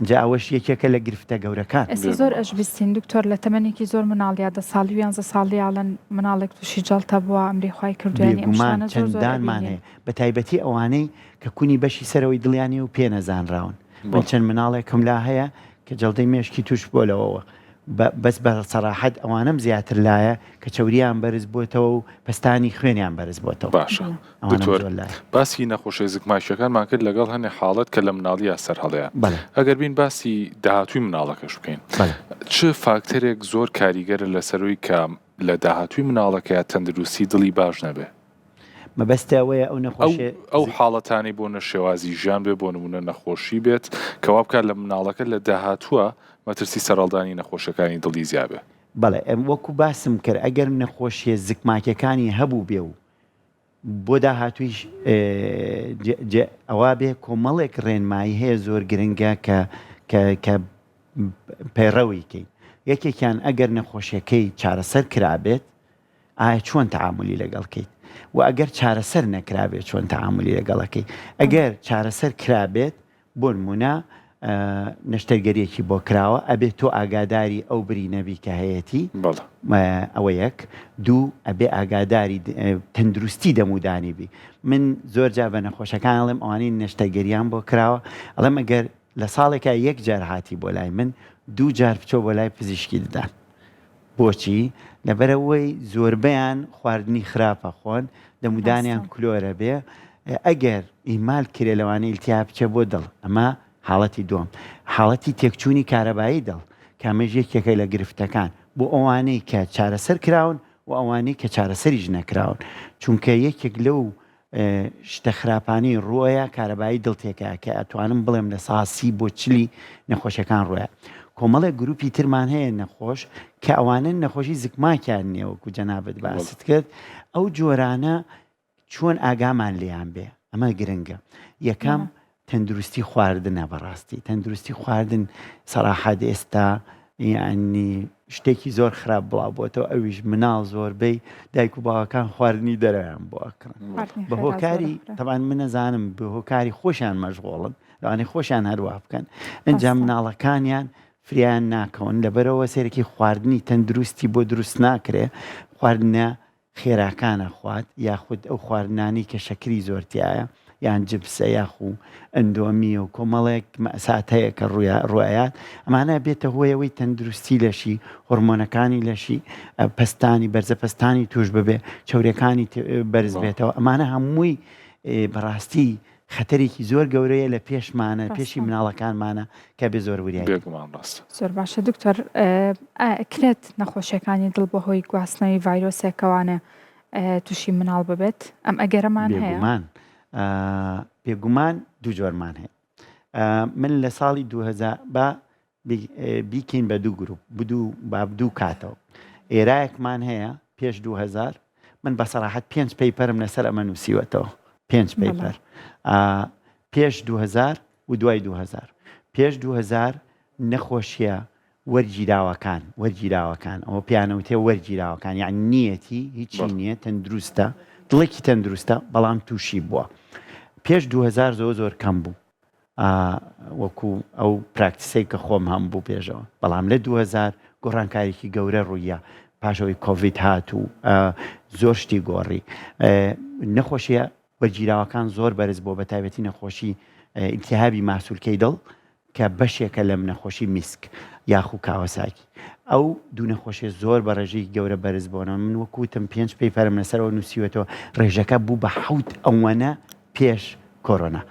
جا ئەوەش یەکێکە لە گرفتە گەورەکان ئێستا زۆر ئەشبیستین دکتۆر لە تەمەنێکی زۆر مناڵیا 10 ساڵی 11 ساڵیاڵەن مناڵێک تووشی جەڵتە بووە ئەمریخوای کردوانی ئەمشانە چەندانمان هەیە بە تایبەتی ئەوانەی کە کونی بەشی سەرەوەی دڵیانی و پێ نەزانراون من چەند مناڵێکم لا هەیە کە جەڵتەی مێشکی توش بۆ لەوەوە بەس بە سەراحەت ئەوانم زیاتر لایە کە چەوریان بەرز بۆتەوە و پستانی خوێنیان بەرز بۆتەوە باشە دکتۆر باسی نەخۆشی زگماشیەکانمان کرد لەگەڵ هەنێ حاڵەت کە لە مناڵیە سەر هەڵەیە ئەگەر بین باسی داهاتووی مناڵەکەش بکەین چ فاکتەرێک زۆر کاریگەرە لەسەروی کە لە داهاتووی مناڵەکە تەندروستی دڵی باش نەبێ مەبەستەوەیە ئەو نەخۆشی ئەو حاڵەتانی بۆ نەشێوازی ژیان بێ بۆ نمونە نەخۆشی بێت کەوا بکات لە مناڵەکە لە داهاتووە مەترسی سەرەڵدانی نەخۆشەکانی دڵی زیابێ بەڵێ ئەم وەکو باسم کرد ئەگەر نەخۆشیە زگماکەکانی هەبوو بێ و بۆ داهاتوویش ئەوا بێ کۆمەڵێک ڕێنمایی هەیە زۆر گرنگە کە پەیڕەویکەین یەکێکیان ئەگەر نەخۆشیەکەی چارەسەر کرابێت ئایا چۆن تەعاملی لەگەڵکەیت و ئەگەر چارەسەر نەکرابێت چۆن تەعاملی لەگەڵەکەی ئەگەر چارەسەر کرابێت بۆ نمونە نەشتەرگەریەکی بۆ کراوە ئەبێت تۆ ئاگاداری ئەو برینەبی کە هەیەی ئەوە یەک دوو ئەبێ ئاگاداری تەندروستی دەمودانی بی من زۆر جا بە نەخۆشەکان ئەڵێم ئەوانەی نەشتەگەریان بۆ کراوە ئەڵێم ئەگەر لە ساڵێکە یەک جار هاتی بۆ لای من 2 جار بچۆ بۆ لای پزیشکی ددان بۆچی لەبەرەوەی زۆربیان خواردنی خراپە خۆن دەمودانیان کلۆرە بێ ئەگەر ئیمال کرێ لەوانەی ئیلتیاب بچێ بۆ دڵ ئەمە حاڵەتی دووەم حاڵەتی تێکچوونی کارەبایی دڵ کامێژ یەکێکە لە گرفتەکان بۆ ئەوانەی کە چارەسەر کراون و ئەوانەی کە چارەسەریش نەکراون چونکە یەکێک لەو شتە خراپانی ڕۆیە کارەبایی دڵتێکە کە ئەتوانم بڵێم لە ساسی بۆ چلی نەخۆشیەکان ڕۆیە کۆمەڵێک گروپی ترمان هەیە نەخۆش کە ئەوانە نەخۆشی زگماکیان نێوەکو جەنابەت باست کرد ئەو جۆرانە چۆن ئاگامان لێیان بێ ئەمە گرنگە یەکەم تەندروستی خواردنە بەڕاستی تەندروستی خواردن سەراحەت ئێستا یعنی شتێکی زۆر خراپ بڵاو بۆتەوە ئەویش مناڵ زۆربەی دایک و باوەکان خواردنی دەرەیان بۆ ئەکڕن بە هۆکاری تەبان من نەزانم بە هۆکاری خۆشیان مەشغۆڵن لەوانەی خۆشیان هەروە بکەن ئەنجام مناڵەکانیان فریان ناکەون لەبەرەوە سێرەکی خواردنی تەندروستی بۆ دروست ناکرێ خواردنە خێراکانە خوات یاخود ئەو خواردنانی کە شەکری زۆرتیایە یان جبسە یاخو ئەندۆمی و کۆمەڵێک مەسات هەیە کە ڕوایات ئەمانە بێتە هۆیەوەی تەندروستی لەشی هۆرمۆنەکانی لەشی پستانی بەرزە پستانی توش ببێ چەورەکانی بەرز بێتەوە ئەمانە هەمووی بەڕاستی خەتەرێکی زۆر گەورەیە لە پێشمانە پێشی مناڵەکانمانە کە بێ زۆر وریای زۆر باشە دکتۆر کرێت نەخۆشیەکانی دڵ بە هۆی گواستنەوەی ڤایرۆسێکەوانە تووشی مناڵ ببێت ئەم ئەگەرەمان هەیە بێگومان دوو جۆرمان هەیە من لە ساڵی 2000 با بیکەین بە دوو گروپ بدوو کاتەوە ئێرایەکمان هەیە پێش 2000 من بەسەراحەت 5 پەیپەرم لەسەر ئەمە نووسیوەتەوە 5 پەیپەر پێش 2000 و دوای 2000 پێش 2000 نەخۆشیە وەرگیراوەکان ئەوە پیانەوتێ وەرگیراوەکان یعنی نیەتی هیچی نییە تەندروستە دڵێکی تەندروستە بەڵام تووشی بووە پێش 2000 زۆر کەم بوو وەکو ئەو پراکتیسەی کە خۆم هەم بوو پێشەوە بەڵام لە 2000 گۆڕانکاریکی گەورە ڕوویە پاشەوەی کۆڤید هات و زۆر شتی گۆڕی نەخۆشیە وەرگیراوەکان زۆر بەرز بۆ بە تایبەتی نەخۆشی ئیلتیهابی ماسوولکەی دڵ کە بەشێکە لەم نەخۆشی میسک یاخو کاوەساکی ئەو دوو نەخۆشیە زۆر بە ڕێژەی گەورە بەرز بوونەوە من وەکوتم 5 پەیپەرم لەسەرەوە نووسیوەتەوە ڕێژەکە بوو بە 7 ئەوەنە پێش کۆرۆنا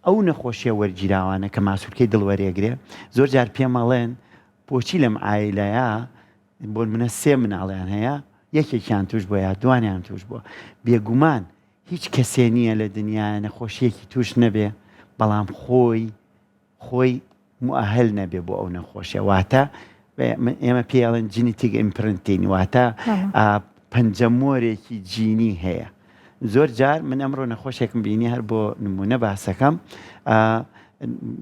ئەو نەخۆشیە وەرگیراوانە کە ماسوولکەی دڵوەرێگرێ زۆر جار پێمەڵێن بۆچی لەم ئایلەیە بۆ منە 3 مناڵیان هەیە یەکێکیان توش بووە یا دوانیان توش بووە بێگومان هیچ کەسێ نییە لە دنیاە نەخۆشیەکی توش نەبێ بەڵام خۆی مؤهل نەبێ بۆ ئەو نەخۆشیە واتە ئێمە پێڵێن جینیتیک ئیمپرنتین واتە پەنجەمۆرێکی جینی هەیە زۆر جار من ئەمڕۆ نەخۆشێکم بینی هەر بۆ نمونە باسەکەم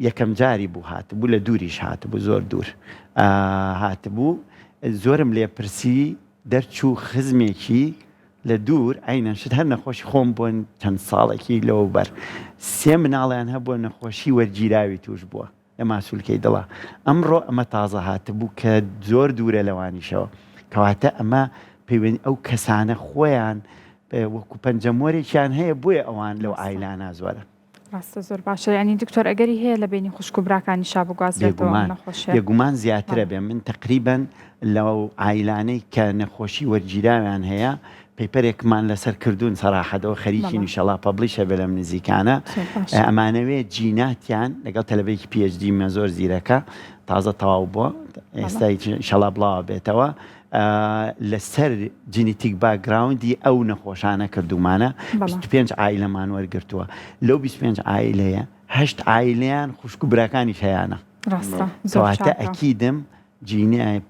یەکەم جاری بوو هاتبوو لە دووریش هاتبوو زۆر دوور هاتبوو زۆرم لێ پرسی دەرچوو خزمێکی لە دوور ئەینەشت هەر نەخۆشی خۆم بوون چەند ساڵێکی لەوە بەر 3 مناڵیان هەبووە نەخۆشی وەرگیراوی توش بووە لە ماسوولکەی دڵە ئەمڕۆ ئەمە تازە هاتبوو کە زۆر دوورە لەوانیشەوە کەواتە ئەمە پەیوەندی ئەو کەسانە خۆیان وەکو پەنجەمۆرێکیان هەیە بۆیە ئەوان لەو ئایلانە زۆرە ڕاستە زۆر باشە ینی دکتۆر ئەگەری هەیە لە بینی خوشک و براکانی شا بگوازرێتەوە نەخۆشیە بێگومان زیاترە بێ من تقریبەن لەو ئایلانەی کە نەخۆشی وەرگیراویان هەیە پەیپەرێکمان لەسەر کردوون سەراحەتەوە خەریکی نیشەڵا پەبلیشە بێ لەم نزیکانە ئەمانەوێ جیناتیان لەگەڵ تەلەبەیەکی PhD مە زۆر زیرەکە تازە تەواو بووە ئێستا ئینشەڵا بڵاوە بێتەوە لەسەر جینیتیک باگراوندی ئەو نەخۆشانە کردومانە 25 ئایلەمان وەرگرتووە لەو 25 ئایلەیە 8 ئایلیان خوشک و براکانیش هەیەە کەواتە ئەکیدم جینە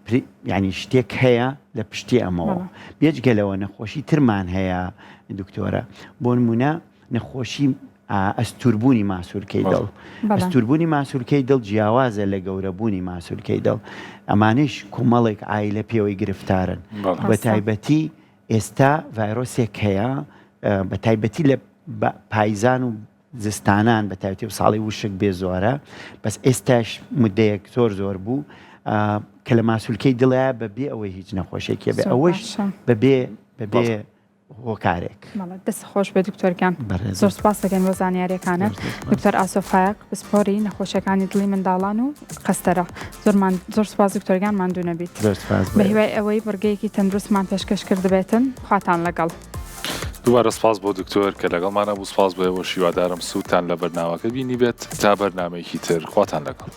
ینی شتێک هەیە لە پشتی ئەمەوە بێجگەلەوە نەخۆشی ترمان هەیە دکتۆرە بۆ نمونە نەخۆشی ئەستوربوونی ماسوولکەی دڵ ئەستوربوونی ماسوولکەی دڵ جیاوازە لە گەورەبوونی ماسوولکەی دڵ ئەمانش کۆمەڵێک ئایلە پێوەی گرفتارن بە تایبەتی ئێستا ڤایرۆسێک هەیە بە تایبەتی لە پایزان و زستانان بە تایبەتی و ساڵی وشک بێ زۆرە بەس ئێستاش مدەیەک زۆر بوو کە لە ماسوولکەی دڵە بەبێ ئەوەی هیچ نەخۆشێکە بێ ئەوەش بەبێ هۆکارێک دەست خۆش بێ دکتۆرگیان زۆر سپاس دەگەن بۆ زانیاریەکانت دکتۆر ئاسۆفایەق پسپۆری نەخۆشیەکانی دڵی منداڵان و خەستەرە زۆر سپاس دکتۆرگیان ماندوو نەبیت بە هیوای ئەوەی بڕگەیەکی تەندروستمان پێشکەش کردبێتن خواتان لەگەڵ دووبارە سپاس بۆ دکتۆر کە لەگەڵمانە بوو سپاس بۆ ئێوە شیوادارم سووتان لە بەرنامەکە بینی بێت تا بەرنامەیەکی تر خواتان لەگەڵ